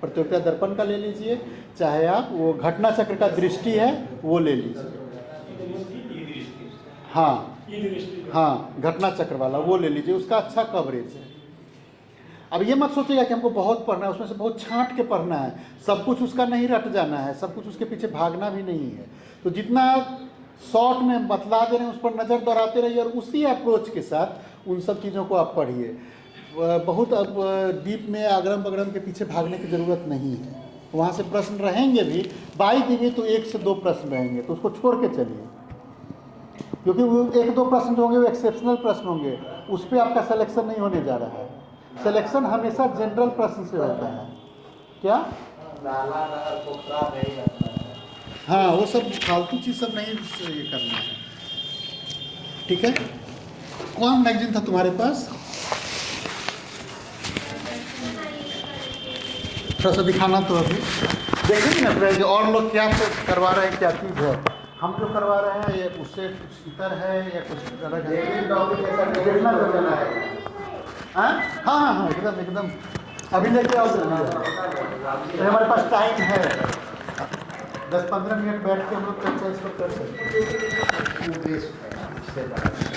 Speaker 1: प्रतियोगिता दर्पण का ले लीजिए, चाहे आप वो घटना चक्र का दृष्टि है वो ले लीजिए। हाँ हाँ, घटना चक्र वाला वो ले लीजिए, उसका अच्छा कवरेज है। अब ये मत सोचिएगा कि हमको बहुत पढ़ना है, उसमें से बहुत छांट के पढ़ना है, सब कुछ उसका नहीं रट जाना है, सब कुछ उसके पीछे भागना भी नहीं है। तो जितना शॉर्ट में बतला दे रहे हैं उस पर नज़र दौड़ाते रहिए और उसी अप्रोच के साथ उन सब चीज़ों को आप पढ़िए। बहुत अब डीप में अगरम बगरम के पीछे भागने की ज़रूरत नहीं है। वहाँ से प्रश्न रहेंगे भी, बाई दिए तो 1 से 2 प्रश्न रहेंगे, तो उसको छोड़ के चलिए, क्योंकि वो 1-2 प्रश्न जो होंगे वो एक्सेप्शनल प्रश्न होंगे, उस पर आपका सिलेक्शन नहीं होने जा रहा है। सिलेक्शन हमेशा जनरल प्रश्न से होता है। क्या हाँ, वो सब फालतू चीज़ सब नहीं ये करना है, ठीक है। कौन मैगजीन था तुम्हारे पास? थोड़ा सा दिखाना तो अभी देखेंगे ना फ्रेंड, और लोग क्या करवा रहे हैं, क्या चीज़ है। हम जो करवा रहे हैं ये उससे कुछ इतर है या कुछ अलग है, देखना जरूर है। हाँ हाँ हाँ हाँ, एकदम एकदम अभी लेके आओ। तो हमारे पास टाइम है, 10-15 मिनट बैठ के हम लोग चर्चा इस पर कर सकते हैं।